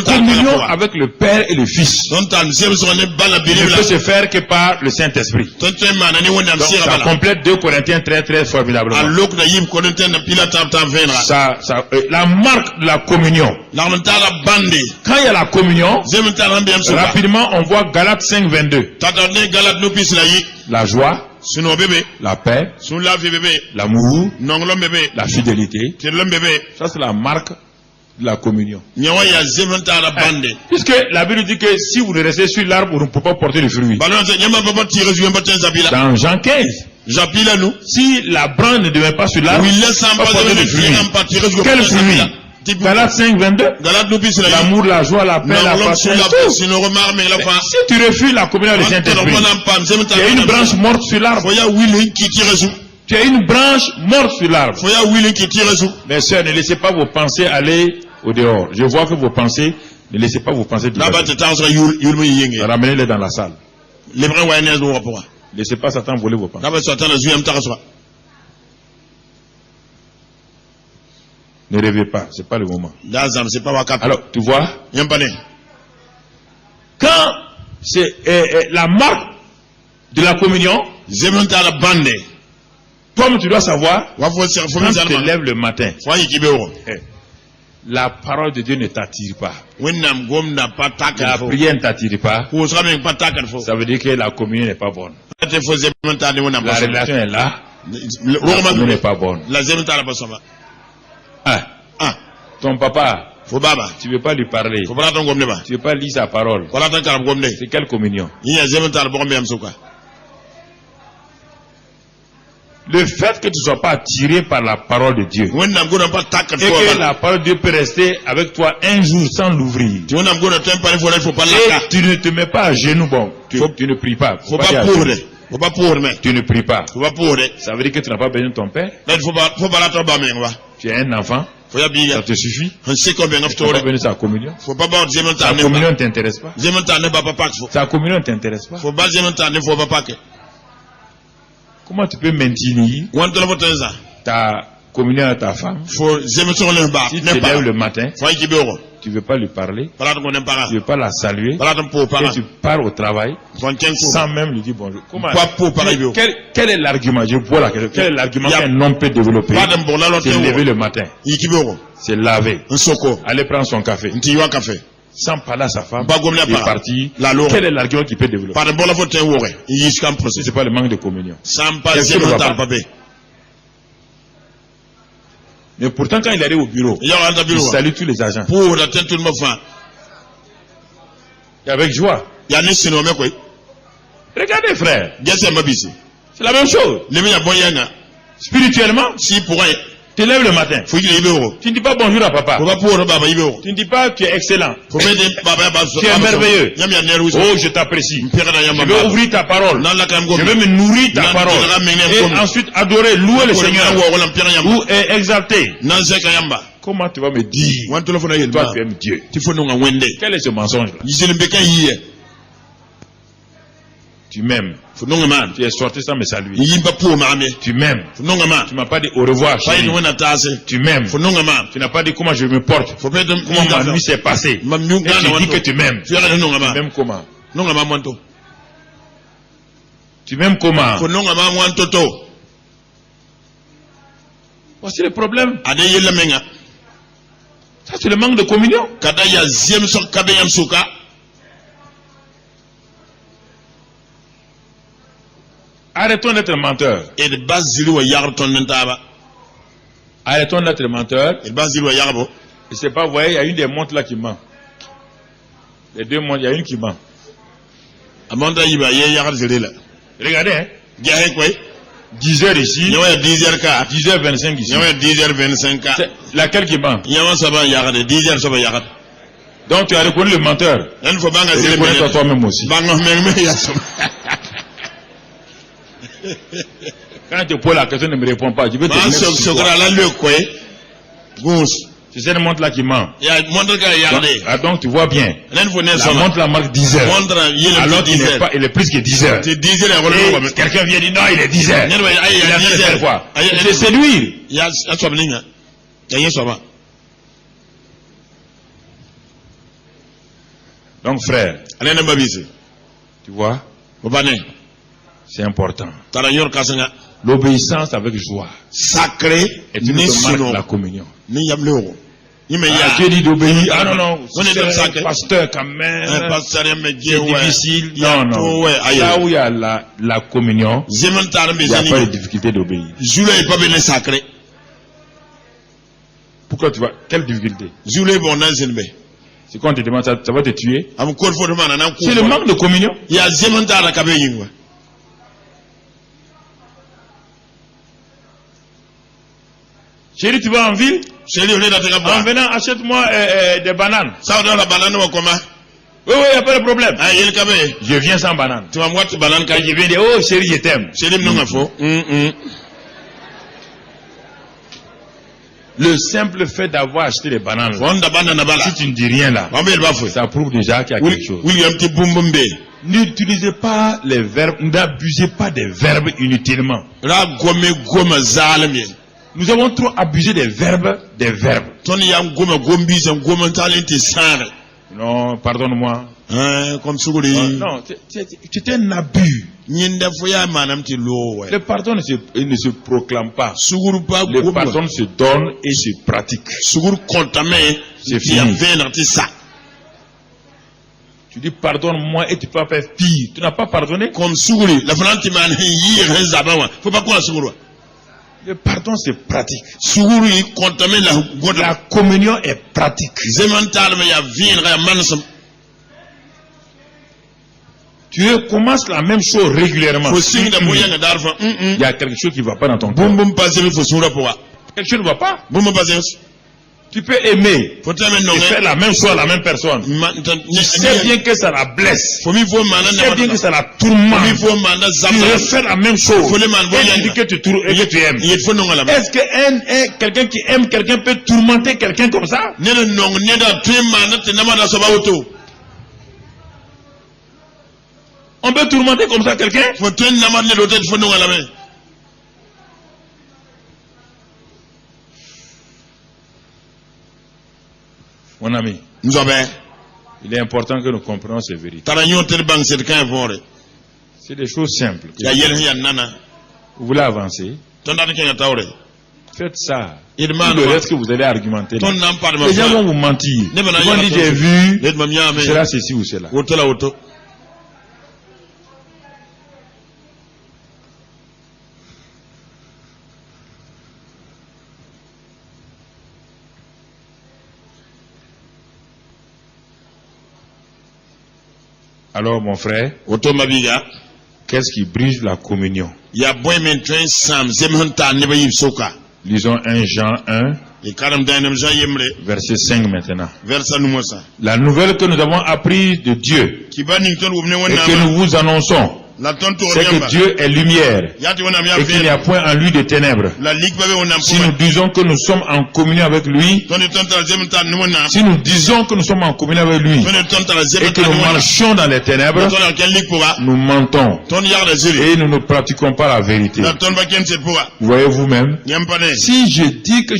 communion avec le Père et le Fils ne peut se faire que par le Saint-Esprit. Donc, ça complète 2 Corinthiens 13 formidablement. La marque de la communion. Quand il y a la communion, rapidement on voit Galates 5,22. La joie, Suno bébé. la paix, Sun la vie bébé. l'amour, Nonglo bébé. la fidélité. Tirlom bébé. Ça, c'est la marque de la communion. Nyawa ya zementa la bande. Puisque la Bible dit que si vous restez sur l'arbre, vous ne pouvez pas porter le fruit. Balon se nyama papa tire sur un zabila. Dans Jean 15, Japila nous. si la branche ne devient pas sur l'arbre, Oui, laisse en pas pas porter de le fruit. fruit. Quel fruit? Galates 5, 22. Galate nous pisse la L'amour, la joie, la paix, la patience. tout. Si nous remarquons mais la fin. Si tu refuses la communion du Saint-Esprit, tu as une branche morte sur l'arbre. Foya willing qui tire sous. Tu as une branche morte sur l'arbre. Foya willing qui tire sous. Mes sœurs, ne laissez pas vos pensées aller au dehors. Je vois que vos pensées, ne laissez pas vos pensées Là-bas, diverger. tu t'en yulmu yenge. Ramenez-les dans la salle. Les bras waïnés nous rapport. Laissez pas Satan voler vos pensées. Là-bas, tu attends le zuyam taraswa. Ne rêvez pas, c'est pas le moment. Dazam, c'est pas wakap. Alors, tu vois, Yampane. quand c'est la marque de la communion, Zementa la bande. comme tu dois savoir, Wafo se quand fomi tu te zalma. lèves le matin, Foya kibero. la parole de Dieu ne t'attire pas. Wennam gom na pas La takal fo. prière ne t'attire pas. Ko sera pas takal fo. Ça veut dire que la communion n'est pas bonne. Te fo zementa de wona La pas. relation est là, la communion n'est pas bonne. La zementa la basoma. Ah, Ton papa, fo baba. tu ne veux pas lui parler. Fo bala ton gom ne ba. Tu ne veux pas lire sa parole. Wala tan karam gom ne. C'est quelle communion? Ni ya zementa la bombe am suka. Le fait que tu ne sois pas attiré par la parole de Dieu Wennam gona pas takal et fo que ba. la parole de Dieu peut rester avec toi un jour sans l'ouvrir. Tu wennam gona tempa fo la fo pas Et la. tu ne te mets pas à genoux, bon, tu ne pries pas. Faut dire pas à pour genoux. Faut pas pour mais. Tu ne pries pas. Faut pas pour. Ça veut dire que tu n'as pas besoin de ton père. Là faut pas la tomba mais va. Tu as un enfant, Faut ya ça biga. te suffit. On sait combien Tu n'as ngafto. pas besoin de sa communion. Faut pas ba zementa Sa ne communion ba. ne t'intéresse pas. Zementa ne ba papa fo. Sa communion ne t'intéresse pas. Faut ba zementa ne fo papa ke. Comment tu peux maintenir Wantala botenza. ta communion à ta femme Faut zementa ne ba. si tu Ne te lèves pas. le matin, Faut kibero. tu ne veux pas lui parler, Para ton ne para. tu ne veux pas la saluer, Para ton po para. et tu pars au travail Faut tiens ko. sans même lui dire bonjour. Comment Pas pour pareil. quel est l'argument? Je vois la question. Quel est l'argument qu'un homme peut développer? Pas d'un bon là l'autre. C'est lever le matin, Ikibero. c'est laver, Un soko. aller prendre son café, Nti wa café. sans parler à sa femme, Pas comme la et para. partir. La lore. Quel est l'argument qu'il peut développer? Pas d'un bon là faut tiens wore. Yishkam Si procès. ce n'est pas le manque de communion. Sans pas Qu'est-ce que zementa le papa? papé. Mais pourtant, quand il arrive au bureau, Il y a un il tableau. salue tous les agents. Pour la tête tout le monde fin. Et avec joie. Il y a des sinon mais quoi. Regardez, frère. Gese mabisi. C'est la même chose. Les meilleurs boyanga. Spirituellement, Si pour un. tu te lèves le matin. Faut qu'il y ait euro. Tu ne dis pas bonjour à papa. Faut pas pour baba euro. Tu ne dis pas tu es excellent. Faut mettre baba baba. Tu es merveilleux. Yam ya neru. Oh, je t'apprécie. Père na Je yam vais ouvrir ta parole. Nan la kam Je vais me nourrir ta Nan parole. dira mene Et gomme. ensuite adorer, louer le Seigneur. Seigneur. Ou exalter. Nan zeka yamba. Comment tu vas me dire, Wan téléphone ayel. toi tu aimes Dieu? Tu faut non wende. Quel est ce mensonge-là? Yisele mbeka yiye. Tu m'aimes. Faut non man. Tu es sorti sans me saluer. Yimba pour mame. Tu m'aimes. Faut non man. Tu m'as pas dit au revoir, Pas chérie. une wena tasse. Tu m'aimes. Faut non man. Tu n'as pas dit comment je me porte. Faut pas de Comment ma nuit s'est passée. Mam Et ñu tu dis que tu m'aimes. Tu as non Tu man. m'aimes comment? Non man monto. Tu m'aimes comment? Faut non man monto to. Voici le problème. Ade yella menga. Ça, c'est le manque de communion. Kada ya ziem so kada yam suka. Arrêtons d'être menteurs. Et de basilu wa yar ton ntaba. Arrêtons d'être menteurs. Et basilu wa yarbo. Je sais pas, vous voyez, il y a une des montres là qui ment. Les deux montres, il y a une qui ment. Amanda yiba ye yar zele. Regardez, hein. Gahe koy. 10 heures ici, Nyawa 10h ka. 10h25 ici. Nyawa 10h25 ka. C'est laquelle qui ment? Nyawa saba yar de 10h saba yar. Donc tu as reconnu le menteur. Nan fo banga Tu zele reconnais men. toi-même aussi. Banga me ya so. Quand tu poses la question, ne me réponds pas. Je vais te Ma mettre so sur so toi. la le koy. Gous. C'est cette montre là qui ment. Ya montre ka yar de. Ah, donc tu vois bien. Nan fo ne La so. montre la marque 10 heures. Montre yele Alors qu'il n'est 10h. pas, il est plus que 10 heures. C'est 10h ya Et ko. quelqu'un vient dire non, il est 10 heures. Nyen wa ay Il ya a fait 10h. cette fois. C'est séduire. Ya so blinga. Ya ye so ba. Donc frère, Ale na mabisi. tu vois, Bobane. c'est important. Tara yor kasanga. L'obéissance avec joie Sacré est une ni autre marque sino de la communion. ni yamleo. Dieu dit d'obéir. Ah non, non, On est dans ça, c'est un pasteur quand même. pasteur me C'est dit, ouais. difficile. Ya Non, to, non. ouais, aïe. Là où il y a la communion, Zementar me il n'y a pas de zeni. difficulté d'obéir. Zule est pas bien sacré. Pourquoi tu vois? Quelle difficulté? Zule est bon dans zenbe. C'est quand on te demande ça, ça va te tuer. Am kor fo de man nan C'est le manque de communion. Ya zementar ka be yingwa. Chérie, tu vas en ville? Chérie, on est dans En ta venant, achète-moi des bananes. Ça dans la banane ou comment? Oui, oui, il n'y a pas de problème. Ah, il ka be. Je viens sans banane. Tu vas moi tu banane ka Quand je viens dire, oh chérie, je t'aime. Chérie non fo. Le simple fait d'avoir acheté des bananes, là, Wanda banana bala. si tu ne dis rien là, Wambe ba fo. ça prouve déjà qu'il y a quelque chose. William ti bumbumbe. N'utilisez pas les verbes, n'abusez pas des verbes inutilement. Ra goma zalme. Nous avons trop abusé des verbes, Tony yam gombi zan goma talent sare. Non, pardonne-moi. Comme suguri. Non, c'est un abus. Nyinda fo ya manam ti lo we. Le pardon ne se proclame pas. Suguru pa Le goma. pardon se donne et se pratique. Suguru kontame. C'est Fi ya fini. vener ti sa. Tu dis pardonne-moi et tu peux faire pire. Tu n'as pas pardonné. Comme suguri. La franti man yi ren zabawa. Faut pas quoi suguru. Le pardon se pratique. Suguru yi kontame la goda. La communion est pratique. Zemental me ya vener ya mansam. Tu commences la même chose régulièrement. Faut signe de moyen d'argent. Il y a quelque chose qui ne va pas dans ton cœur. Bum bum passer il faut sura pour. Quelque chose ne va pas. Bum bum passer. Tu peux aimer Faut t'amener non. et faire la même chose à la même personne. Tu sais bien que ça la blesse. Faut mi faut Tu manan sais bien que na. ça la Faut tourmente. mi faut manan Tu zamza. refais la même chose. Faut les man Et tu dis que tu aimes. Il faut non la. Est-ce que quelqu'un qui aime quelqu'un peut tourmenter quelqu'un comme ça? Ne non ne da tu manan te namada so ba auto. On peut tourmenter comme ça quelqu'un? Faut te namada ne l'autre faut non la main. Mon ami, Nous avons il est important que nous comprenions ces vérités. taranyo tel bang c'est quand vore. C'est des choses simples. Ya yel ya nana. Vous voulez avancer? Ton da ke tawre. Faites ça. Il Tout man le reste que vous allez argumenter. ton nam par ma. Les gens vont vous mentir. Ne Ils bana vont ya. dire j'ai vu, Let mam ya me. cela ceci ou cela. Auto la auto. Alors mon frère, Auto mabiga. qu'est-ce qui brise la communion? Ya boy men train sam zemhanta ne ba yib soka. Lisons 1 Jean 1, Et karam dainam Jean yemre. verset 5 maintenant. Versa numosa. La nouvelle que nous avons apprise de Dieu Ki ba ning ton wumne et wona que ma. nous vous annonçons, La ton to c'est que yamba. Dieu est lumière Yati wona ya et qu'il n'y ver. a point en lui de ténèbres. La lik ba be wona Si nous disons que nous sommes en communion avec lui, ton ton ta zemhanta numona. si nous disons que nous sommes en communion avec lui Ton ta et que zemhanta nous numona. marchons dans les ténèbres, Ton la ken lik pour. nous mentons Ton yar la zuri. et nous ne pratiquons pas la vérité. La ton ba ken c'est pour. Vous voyez vous-même, Yampane. si je dis que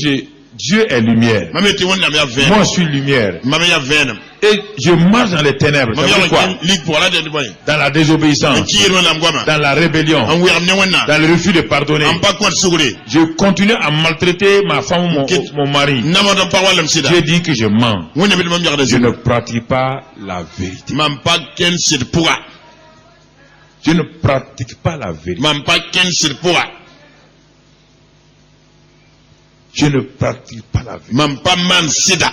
Dieu est lumière, Mame ti wona ya ver. moi je suis lumière, Mame ya venam. et je marche dans les ténèbres, ça Mame veut dire ya quoi? ken lik pour la de boy. Dans la désobéissance, Ki yero na ngwama. dans la rébellion, An wi amne wona. dans le refus de pardonner. Am pa kwat suguri. Je continue à maltraiter ma femme ou mon mari. Nama do pa walam sida. Dieu dit que je mens. Wona bi mam yarda Je zuri. ne pratique pas la vérité. Mam pa ken sir pour. Je ne pratique pas la vérité. Mam pa ken sir pour. Je ne pratique pas la vérité. Mam pa man sida.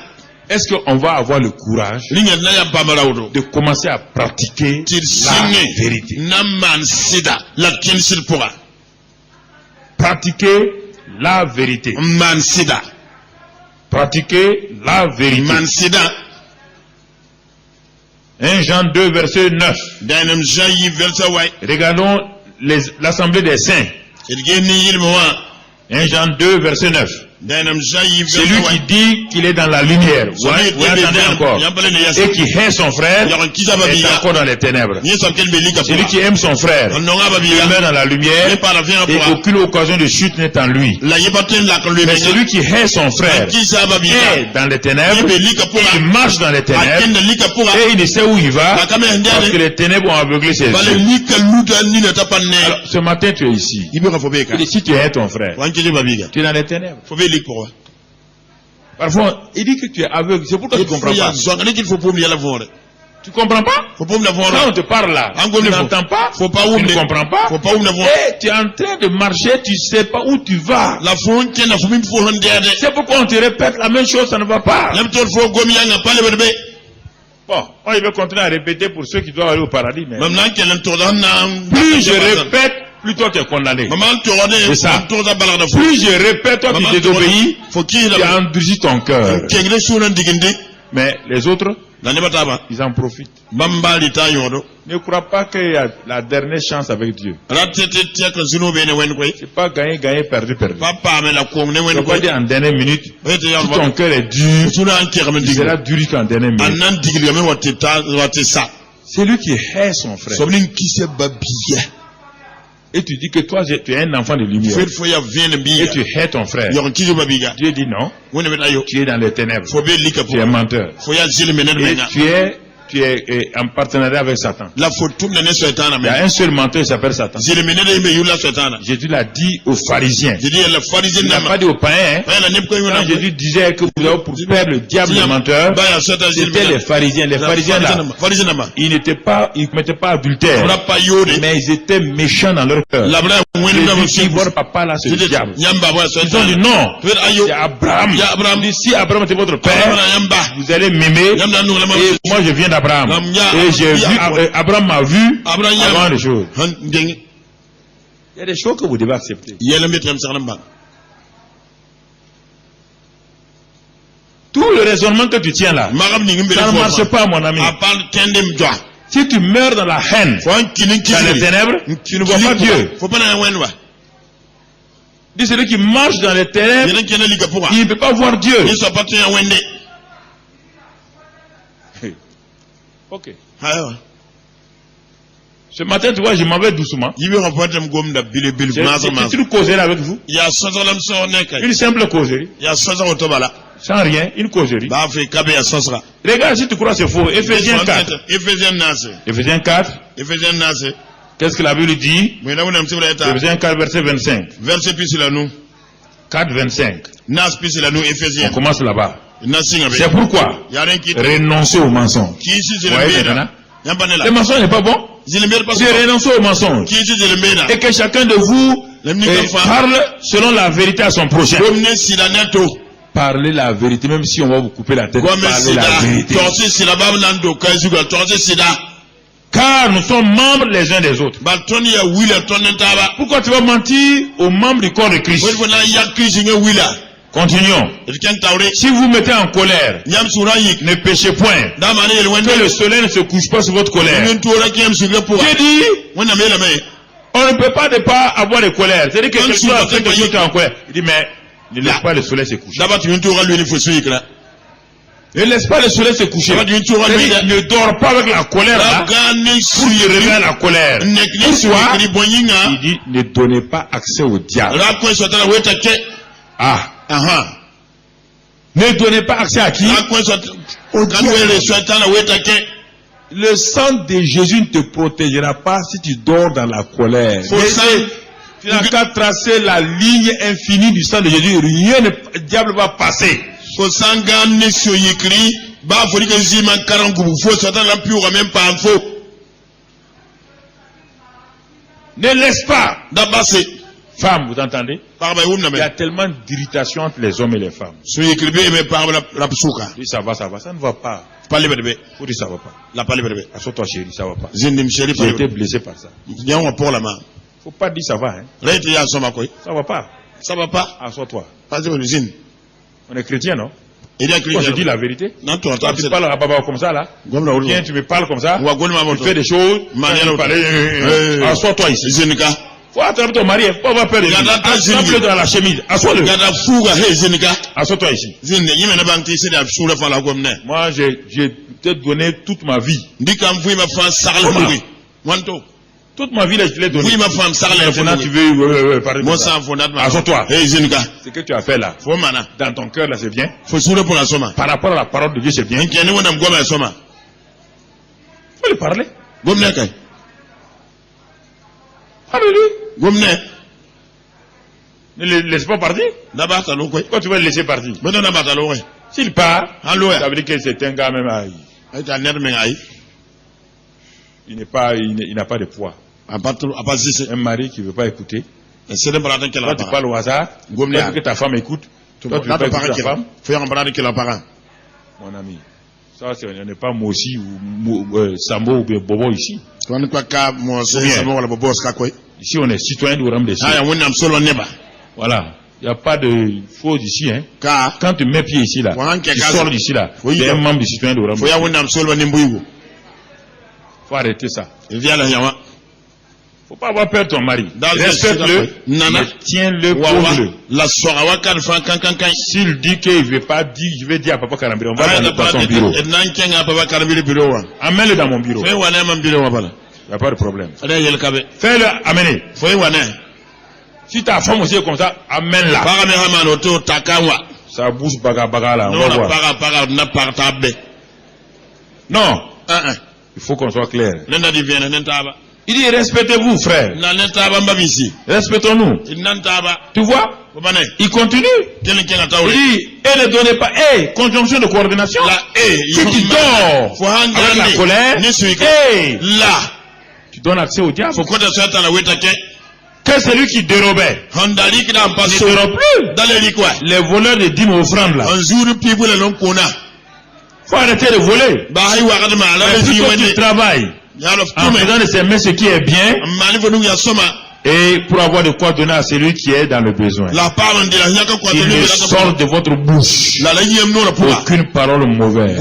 Est-ce qu'on va avoir le courage Linya na ya pa marawdo. de commencer à pratiquer Tir la singe. vérité? Na man sida. La ken sir pour. Pratiquer la vérité. Man sida. Pratiquer la vérité. Man sida. 1 Jean 2 verset 9. Dainam Jean yi versa way. Regardons l'assemblée des saints. Irge ni yilmo wa. 1 Jean 2 verset 9. Dainam Jean yi C'est lui versa qui way. dit qu'il est dans la lumière. Vous entendez encore? Et qui hait son frère Yaron kiza est babiya. encore dans les ténèbres. Ni so ken be lika pour. Celui qui aime son frère Nonga babiya. demeure dans la lumière Ne para vient et pour. aucune occasion de chute n'est en lui. La yebaten la kan le Mais be. celui qui hait son frère Kiza babiya. est dans les ténèbres, Ni be lika pour. il marche dans les Aken ténèbres de lika pour. et il ne sait où il va La kame parce que ndane. les ténèbres ont aveuglé ses Bale yeux. lika luta ni na tapanne. Alors, ce matin, tu es ici. Ibe ka fobe ka. Et si tu hais ton frère, Wankije babiga. tu es dans les ténèbres. Fobe lik pour. Parfois, il dit que tu es aveugle. C'est pourquoi tu ne comprends pas. Tu comprends pas? Quand on te parle là, tu n'entends pas, tu ne comprends pas. Et tu es en train de marcher, tu ne sais pas où tu vas. C'est pourquoi on te répète la même chose, ça ne va pas. Bon, il veut continuer à répéter pour ceux qui doivent aller au paradis. Mais plus je répète, plus toi tu es condamné. C'est ça. Plus je répète, toi tu désobéis, tu endurcis ton cœur. Mais les autres, ils en profitent. Ne crois pas qu'il y a la dernière chance avec Dieu. C'est pas gagner, gagner, perdu, perdu. Tu ne pas dire en dernière minute, si ton cœur est dur, il sera dur qu'en dernière minute. C'est lui qui hait son frère. Et tu dis que toi, tu es un enfant de lumière. Et tu hais ton frère. Dieu dit non. Tu es dans les ténèbres. Tu es menteur. Et tu es en partenariat avec Satan. Il y a un seul menteur qui s'appelle Satan. Jésus l'a dit aux pharisiens. Il n'a pas dit aux païens. Quand Jésus disait que vous avez pour faire le diable le menteur, c'était les pharisiens. Les pharisiens là, ils n'étaient pas, ils ne mettaient pas adultère, mais ils étaient méchants dans leur cœur. Jésus dit, votre papa là, c'est le diable. Ils ont dit non, c'est Abraham. Il dit, si Abraham était votre père, vous allez m'aimer, et moi je viens d'Abraham. Et j'ai vu, Abraham m'a vu avant les choses. Il y a des choses que vous devez accepter. Tout le raisonnement que tu tiens là, ça ne marche pas, mon ami. Si tu meurs dans la haine, dans les ténèbres, tu ne vois pas Dieu. Dis celui qui marche dans les ténèbres, il ne peut pas voir Dieu. Ok. Ce matin, tu vois, je m'en vais doucement. C'est une causerie avec vous. Une simple causerie. Sans rien, une causerie. Regarde si tu crois que c'est faux. Éphésiens 4. Éphésiens 4. Qu'est-ce que la Bible dit? Éphésiens 4, verset 25. 4, 25. On commence là-bas. C'est pourquoi renoncer au mensonge. Le mensonge n'est pas bon. C'est renoncer au mensonge. Et que chacun de vous parle selon la vérité à son prochain. Parlez la vérité, même si on va vous couper la tête. Parlez la vérité. Car nous sommes membres les uns des autres. Pourquoi tu vas mentir aux membres du corps de Christ? Continuons. Si vous mettez en colère, ne péchez point. Que le soleil ne se couche pas sur votre colère. Dieu dit, on ne peut pas ne pas avoir de colère. C'est-à-dire que quelqu'un a fait quelque chose qui est en colère. Il dit, mais ne laisse pas le soleil se coucher. Ne laisse pas le soleil se coucher. Ne dors pas avec la colère là, pour y réveiller la colère. Pourquoi? Il dit, ne donnez pas accès au diable. Ne donnez pas accès à qui? Au diable. Le sang de Jésus ne te protégera pas si tu dors dans la colère. Tu n'as qu'à tracer la ligne infinie du sang de Jésus. Rien ne diable va passer. Ne laisse pas. Femme, vous entendez? Il y a tellement d'irritation entre les hommes et les femmes. Oui, ça va, ça ne va pas. Faut dire ça va pas. Assure-toi chérie, ça va pas. J'ai été blessé par ça. Faut pas dire ça va, hein. Ça va pas. Assure-toi. On est chrétien, non? Quand je dis la vérité, toi tu parles à Baba comme ça là, viens tu me parles comme ça, tu fais des choses, assois-toi ici. Faut attraper ton mari, faut avoir peur de lui. Attrape-le dans la chemise, assois-le. Assois-toi ici. Moi j'ai t'ai donné toute ma vie. Toute ma vie, je l'ai donné. Maintenant, tu veux parler de ça. Assois-toi. Ce que tu as fait là, dans ton cœur, là, c'est bien. Par rapport à la parole de Dieu, c'est bien. Il faut lui parler. Alléluia. Ne le laisse pas partir. D'abord, t'as l'eau, quoi. Quand tu vas le laisser partir. Maintenant, d'abord, t'as l'eau, S'il part, Allô, ça veut dire que c'est un gars même. Il n'a pas de poids. Un mari qui ne veut pas écouter. Quand tu parles au hasard, quand que ta femme écoute, toi tu ne veux pas écouter ta femme. Mon ami, ça on n'est pas moi aussi ou Sambo ou Bobo ici. Ici on est citoyen du royaume des cieux. Voilà. Il n'y a pas de faute ici. Hein. Quand tu mets pied ici, là, tu sors d'ici, là, tu es un membre du citoyen de royaume des cieux. Faut arrêter ça. Faut pas avoir peur de ton mari. Respecte-le, tiens-le, pose-le. S'il dit qu'il ne veut pas dire, je vais dire à Papa Karambiri, on va dans son bureau. Amène-le dans mon bureau. Il n'y a pas de problème. Fais-le amener. Si ta femme aussi est comme ça, amène-la. Ça bouge baga là, on va voir. Non. Il faut qu'on soit clair. Il dit respectez-vous, frère. Respectons-nous. Tu vois? Il continue. Il dit et ne donnez pas. Conjonction de coordination. Si tu dors avec la colère, tu donnes accès au diable. Que celui qui dérobait ne dérobe plus. Les voleurs de dîmes offrandes là. Faut arrêter de voler. Si tu travailles en faisant de s'aimer ce qui est bien et pour avoir de quoi donner à celui qui est dans le besoin. Il ne sort de votre bouche aucune parole mauvaise.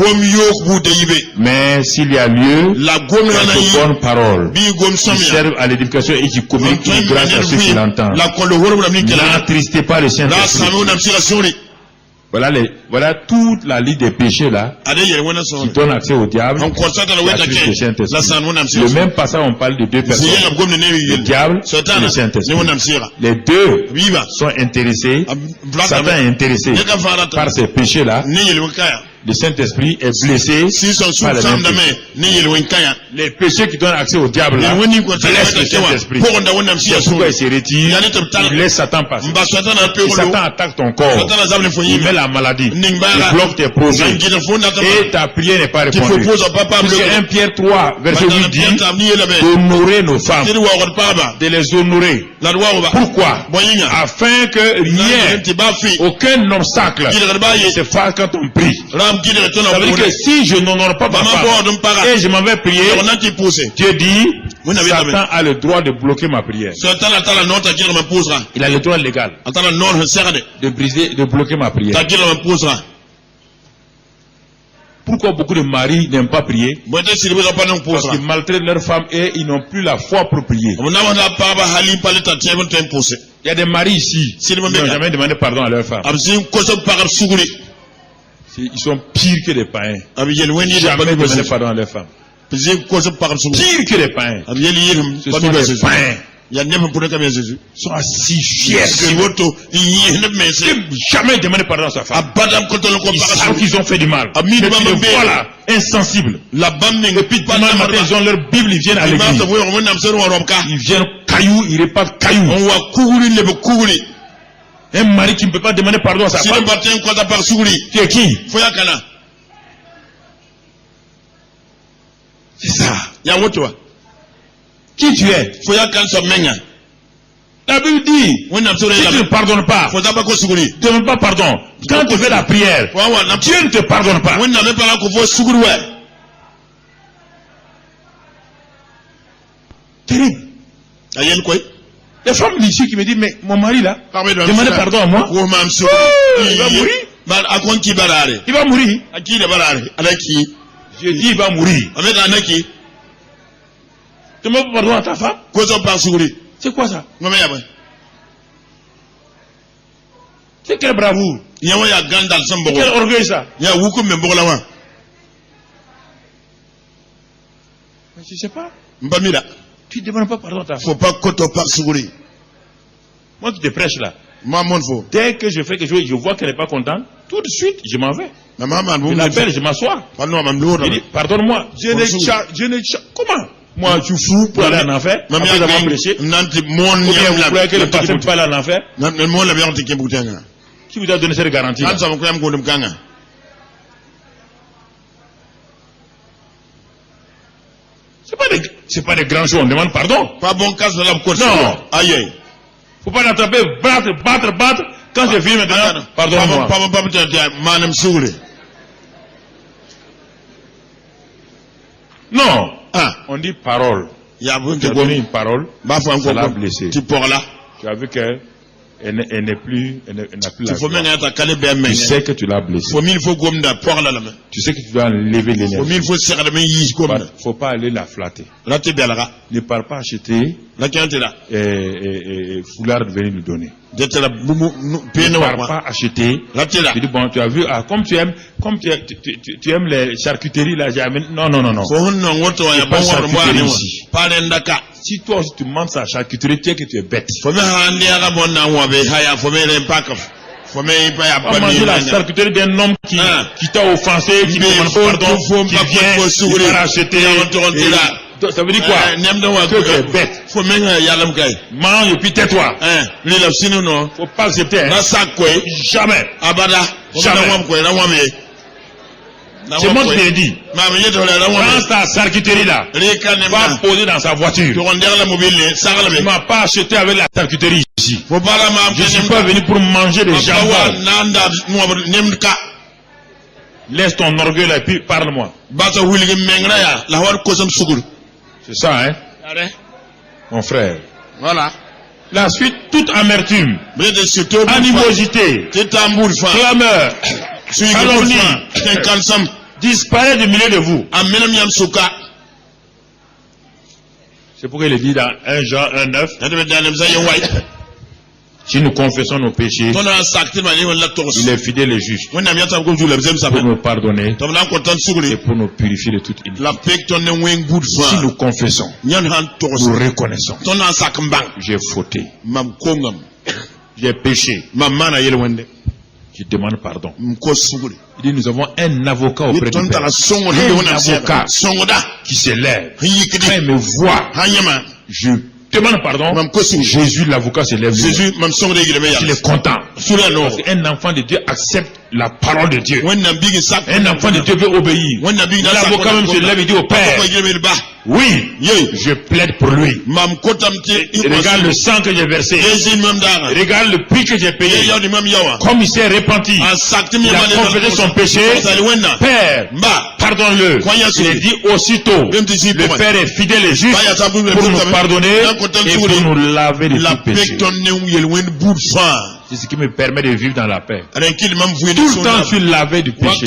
Mais s'il y a lieu, de bonnes paroles qui servent à l'édification et qui communiquent grâce à ceux qui l'entendent. N'attristez pas le Saint-Esprit. Voilà toute la liste des péchés là qui donne accès au diable. Le même passage on parle de deux personnes, le diable et le Saint-Esprit. Les deux sont intéressés, Satan est intéressé par ces péchés là. Le Saint-Esprit est blessé par les mêmes péchés. Les péchés qui donnent accès au diable là, blessent le Saint-Esprit. C'est pourquoi il se retire, il laisse Satan passer. Et Satan attaque ton corps, il met la maladie, il bloque tes projets, et ta prière n'est pas répondue. Puisque 1 Pierre 3, verset 8 dit, d'honorer nos femmes, de les honorer. Pourquoi? Afin que rien, aucun obstacle ne se fasse quand on prie. Ça veut dire que si je n'honore pas ma femme et je m'en vais prier, Dieu dit, Satan a le droit de bloquer ma prière. Il a le droit légal de briser, de bloquer ma prière. Pourquoi beaucoup de maris n'aiment pas prier? Parce qu'ils maltraitent leurs femmes et ils n'ont plus la foi pour prier. Il y a des maris ici qui n'ont jamais demandé pardon à leur femme. Ils sont pires que des païens. Jamais demandé pardon à leur femme. Pire que des païens. Ce sont des païens. Ils sont assis fiers. Jamais demandé pardon à sa femme. Ils savent qu'ils ont fait du mal. Mais tu les vois là, insensibles. Et puis demain matin, ils ont leur Bible, ils viennent à l'église. Ils viennent cailloux, ils repartent cailloux. Un mari qui ne peut pas demander pardon à sa femme. Tu es qui? C'est ça. Qui tu es? La Bible dit, si tu ne pardonnes pas, ne demande pas pardon. Quand tu fais la prière, Dieu ne te pardonne pas. Terrible. Les femmes ici qui me disent, mais mon mari là, demandez pardon à moi. Il va mourir. Il va mourir. Je dis il va mourir. Demande pardon à ta femme. C'est quoi ça? C'est quelle bravoure? Quel orgueil ça? Mais je sais pas. Tu ne demandes pas pardon à ta femme. Moi qui te prêche là. Dès que je fais quelque chose, je vois qu'elle n'est pas contente, tout de suite, je m'en vais. Je l'appelle, je m'assois. Je dis, pardonne-moi. Comment? Moi, tu fous pour aller en enfer. Après avoir prêché. Ou bien vous croyez que le pasteur ne peut pas aller en enfer? Qui vous a donné cette garantie? C'est pas des grands jours, on demande pardon. Pas bon cas de la côte. Non. Aïe. Faut pas l'attraper, battre. Quand je vis maintenant, pardonne-moi. Non. On dit parole. Tu as donné une parole. Ça l'a blessé. Tu as vu qu'elle n'a plus la joie. Tu sais que tu l'as blessé. Tu sais que tu dois enlever l'énergie. Il ne faut pas aller la flatter. Ne parle pas acheter foulard de venir nous donner. Ne parle pas acheter. Tu dis bon, tu as vu, comme tu aimes les charcuteries là, non. Pas charcuterie ici. Si toi aussi tu manges sa charcuterie, tu sais que tu es bête. Pas manger la charcuterie d'un homme qui t'a offensé, qui ne demande pas pardon, qui vient acheter. Ça veut dire quoi? Tu es bête. Mange et puis tais-toi. Faut pas accepter. Jamais. C'est moi qui l'ai dit. Quand ta charcuterie là va poser dans sa voiture, tu ne m'as pas acheté avec la charcuterie ici. Je ne suis pas venu pour manger des jambons. Laisse ton orgueil là et puis parle-moi. C'est ça, hein? Mon frère. Voilà. La suite, toute amertume, animosité, clameur, calomnie, disparaît du milieu de vous. C'est pourquoi il est dit dans 1 Jean 1:9. Si nous confessons nos péchés, il est fidèle et juste pour nous pardonner et pour nous purifier de toute iniquité. Si nous confessons, nous reconnaissons, j'ai fauté, j'ai péché, je demande pardon. Il dit nous avons un avocat auprès du Père, un avocat qui s'élève, quand il me voit, je demande pardon. Jésus l'avocat se lève. Il est content. Parce qu'un enfant de Dieu accepte la parole de Dieu. Un enfant de Dieu veut obéir. L'avocat même se lève et dit au Père, oui, je plaide pour lui. Regarde le sang que j'ai versé. Regarde le prix que j'ai payé. Comme il s'est repenti, il a confessé son péché. Père, pardonne-le. Il est dit aussitôt, le Père est fidèle et juste pour nous pardonner et pour nous laver de tout péché. C'est ce qui me permet de vivre dans la paix. Tout le temps, je suis lavé du péché.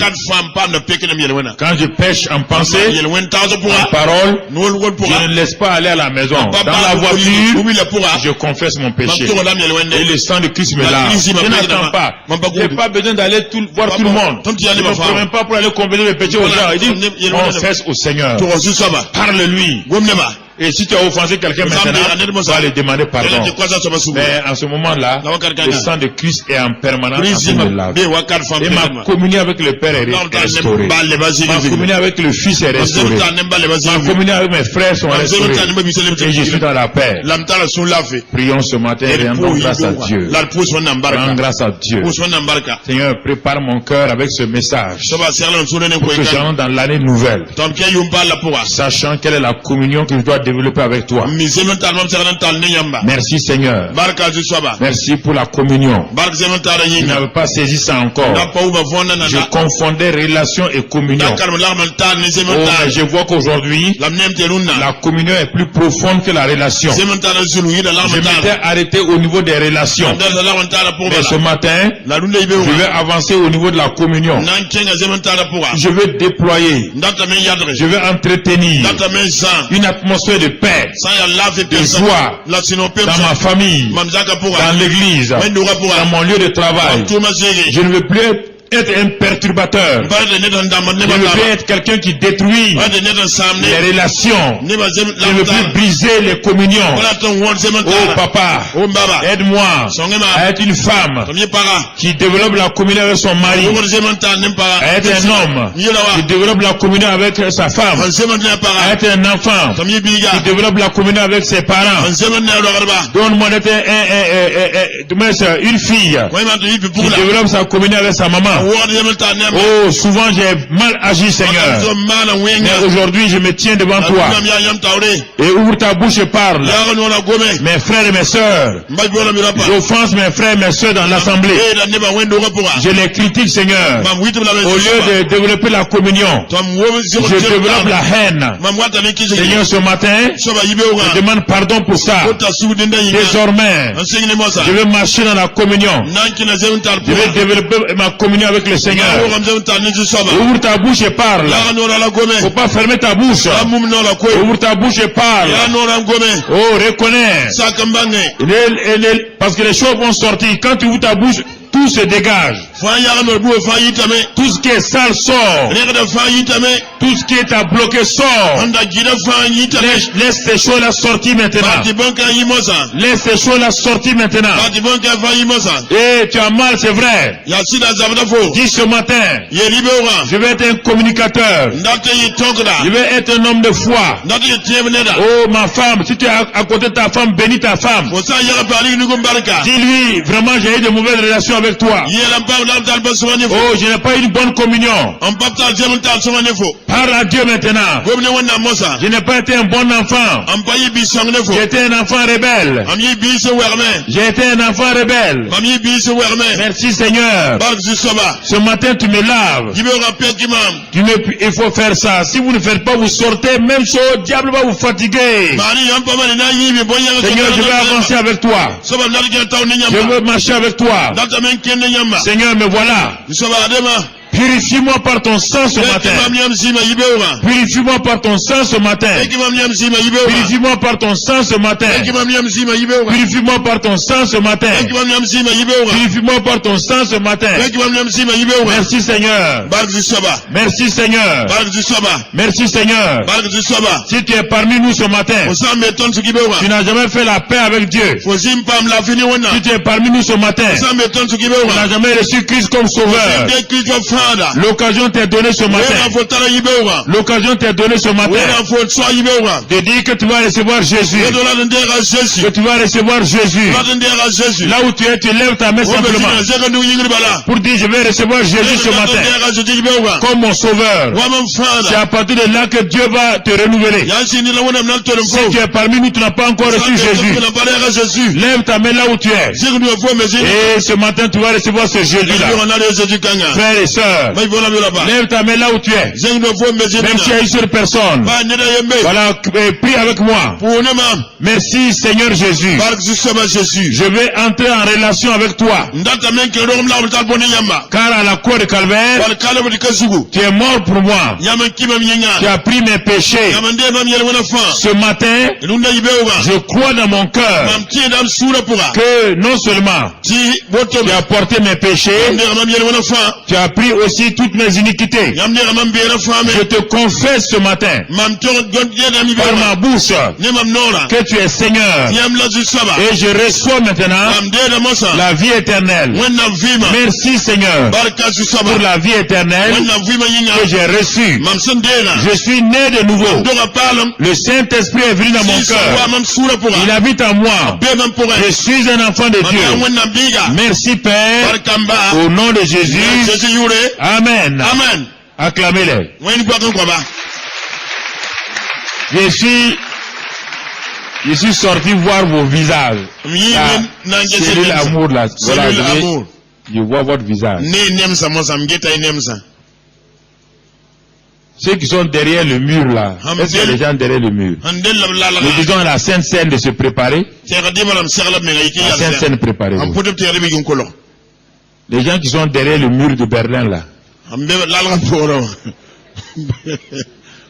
Quand je pêche en pensée, en parole, je ne laisse pas aller à la maison. Dans la voiture, je confesse mon péché. Et le sang de Christ me lave. Je n'attends pas. Je n'ai pas besoin d'aller voir tout le monde. Je ne me promène pas pour aller combiner mes péchés aux gens. Il dit, confesse au Seigneur. Parle-lui. Et si tu as offensé quelqu'un maintenant, tu vas lui demander pardon. Mais en ce moment-là, le sang de Christ est en permanence en train de laver. Et ma communion avec le Père est restaurée. Ma communion avec le Fils est restaurée. Ma communion avec mes frères sont restaurées. Et je suis dans la paix. Prions ce matin et rendons grâce à Dieu. Rendons grâce à Dieu. Seigneur, prépare mon cœur avec ce message pour que j'entre dans l'année nouvelle, sachant quelle est la communion que je dois développer avec toi. Merci Seigneur. Merci pour la communion. Je n'avais pas saisi ça encore. Je confondais relation et communion. Mais je vois qu'aujourd'hui, la communion est plus profonde que la relation. Je m'étais arrêté au niveau des relations. Mais ce matin, je vais avancer au niveau de la communion. Je veux déployer, je veux entretenir une atmosphère de paix, de joie dans ma famille, dans l'église, dans mon lieu de travail. Je ne veux plus être être un perturbateur. Je veux plus être quelqu'un qui détruit les relations. Je ne veux plus briser les communions. Oh papa, aide-moi à être une femme qui développe la communion avec son mari, à être un homme qui développe la communion avec sa femme, à être un enfant qui développe la communion avec ses parents. Donne-moi d'être une fille qui développe sa communion avec sa maman. Oh, souvent j'ai mal agi, Seigneur. Mais aujourd'hui, je me tiens devant toi. Et ouvre ta bouche et parle. Mes frères et mes sœurs, j'offense mes frères et mes sœurs dans l'assemblée. Je les critique, Seigneur. Au lieu de développer la communion, je développe la haine. Seigneur, ce matin, je demande pardon pour ça. Désormais, je vais marcher dans la communion. Je vais développer ma communion avec le Seigneur. Ouvre ta bouche et parle. Faut pas fermer ta bouche. Ouvre ta bouche et parle. Oh, reconnais. Parce que les choses vont sortir. Quand tu ouvres ta bouche, tout se dégage. Tout ce qui est sale sort. Tout ce qui est à bloquer sort. Laisse ces choses-là sortir maintenant. Laisse ces choses-là sortir maintenant. Et tu as mal, c'est vrai. Dis ce matin, je vais être un communicateur. Je vais être un homme de foi. Oh ma femme, si tu es à côté de ta femme, bénis ta femme. Dis-lui, vraiment j'ai eu de mauvaises relations avec toi. Oh, je n'ai pas eu une bonne communion. Parle à Dieu maintenant. Je n'ai pas été un bon enfant. J'ai été un enfant rebelle. J'ai été un enfant rebelle. Merci Seigneur. Ce matin tu me laves. Il faut faire ça. Si vous ne faites pas, vous sortez. Même chose, le diable va vous fatiguer. Seigneur, je vais avancer avec toi. Je veux marcher avec toi. Seigneur, me voilà. Purifie-moi par ton sang ce matin. Purifie-moi par ton sang ce matin. Purifie-moi par ton sang ce matin. Purifie-moi par ton sang ce matin. Purifie-moi par ton sang ce matin. Merci Seigneur. Merci Seigneur. Merci Seigneur. Si tu es parmi nous ce matin, tu n'as jamais fait la paix avec Dieu. Si tu es parmi nous ce matin, tu n'as jamais reçu Christ comme sauveur. L'occasion t'est donnée ce matin. L'occasion t'est donnée ce matin de dire que tu vas recevoir Jésus. Que tu vas recevoir Jésus. Là où tu es, tu lèves ta main simplement pour dire je vais recevoir Jésus ce matin comme mon sauveur. C'est à partir de là que Dieu va te renouveler. Si tu es parmi nous, tu n'as pas encore reçu Jésus. Lève ta main là où tu es. Et ce matin, tu vas recevoir ce Jésus-là. Frères et sœurs, lève ta main là où tu es. Même s'il y a une seule personne. Voilà, prie avec moi. Merci Seigneur Jésus. Je vais entrer en relation avec toi. Car à la croix de Calvaire, tu es mort pour moi. Tu as pris mes péchés. Ce matin, je crois dans mon cœur que non seulement tu as porté mes péchés, tu as pris aussi toutes mes iniquités. Je te confesse ce matin par ma bouche que tu es Seigneur. Et je reçois maintenant la vie éternelle. Merci Seigneur pour la vie éternelle que j'ai reçue. Je suis né de nouveau. Le Saint-Esprit est venu dans mon cœur. Il habite en moi. Je suis un enfant de Dieu. Merci Père. Au nom de Jésus. Amen. Amen. Acclamez-les. Je suis sorti voir vos visages. C'est l'amour là. Voilà, je vois votre visage. Ceux qui sont derrière le mur là, est-ce qu'il y a des gens derrière le mur? Nous disons à la Sainte Seine de se préparer. La Sainte Seine préparée. Les gens qui sont derrière le mur de Berlin là.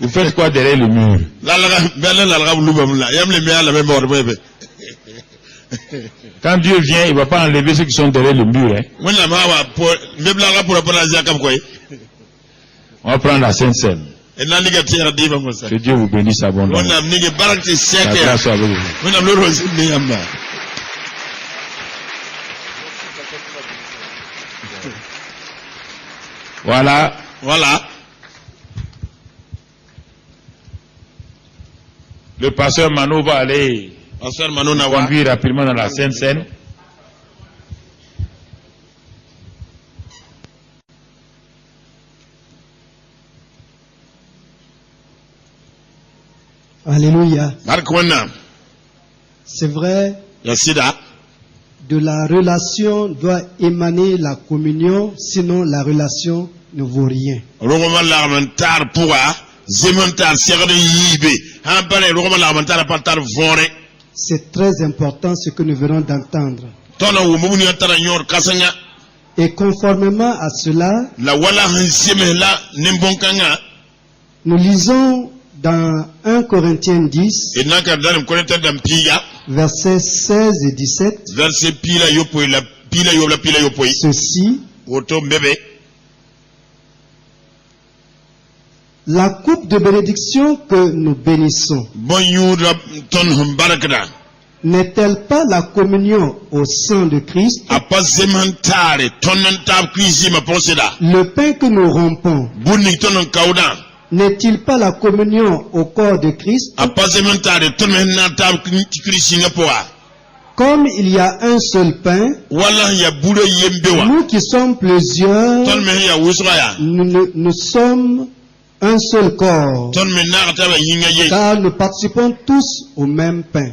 Vous faites quoi derrière le mur? Quand Dieu vient, il ne va pas enlever ceux qui sont derrière le mur. Hein. On va prendre la Sainte Seine. Que Dieu vous bénisse abondamment. La grâce soit avec vous. Voilà. Le pasteur Mano va aller conduire rapidement dans la Sainte Seine. Alléluia. C'est vrai, de la relation doit émaner la communion, sinon la relation ne vaut rien. C'est très important ce que nous venons d'entendre. Et conformément à cela, nous lisons dans 1 Corinthiens 10, versets 16 et 17, ceci: la coupe de bénédiction que nous bénissons n'est-elle pas la communion au sang de Christ? Le pain que nous rompons n'est-il pas la communion au corps de Christ? Comme il y a un seul pain, nous qui sommes plusieurs, nous sommes un seul corps, car nous participons tous au même pain.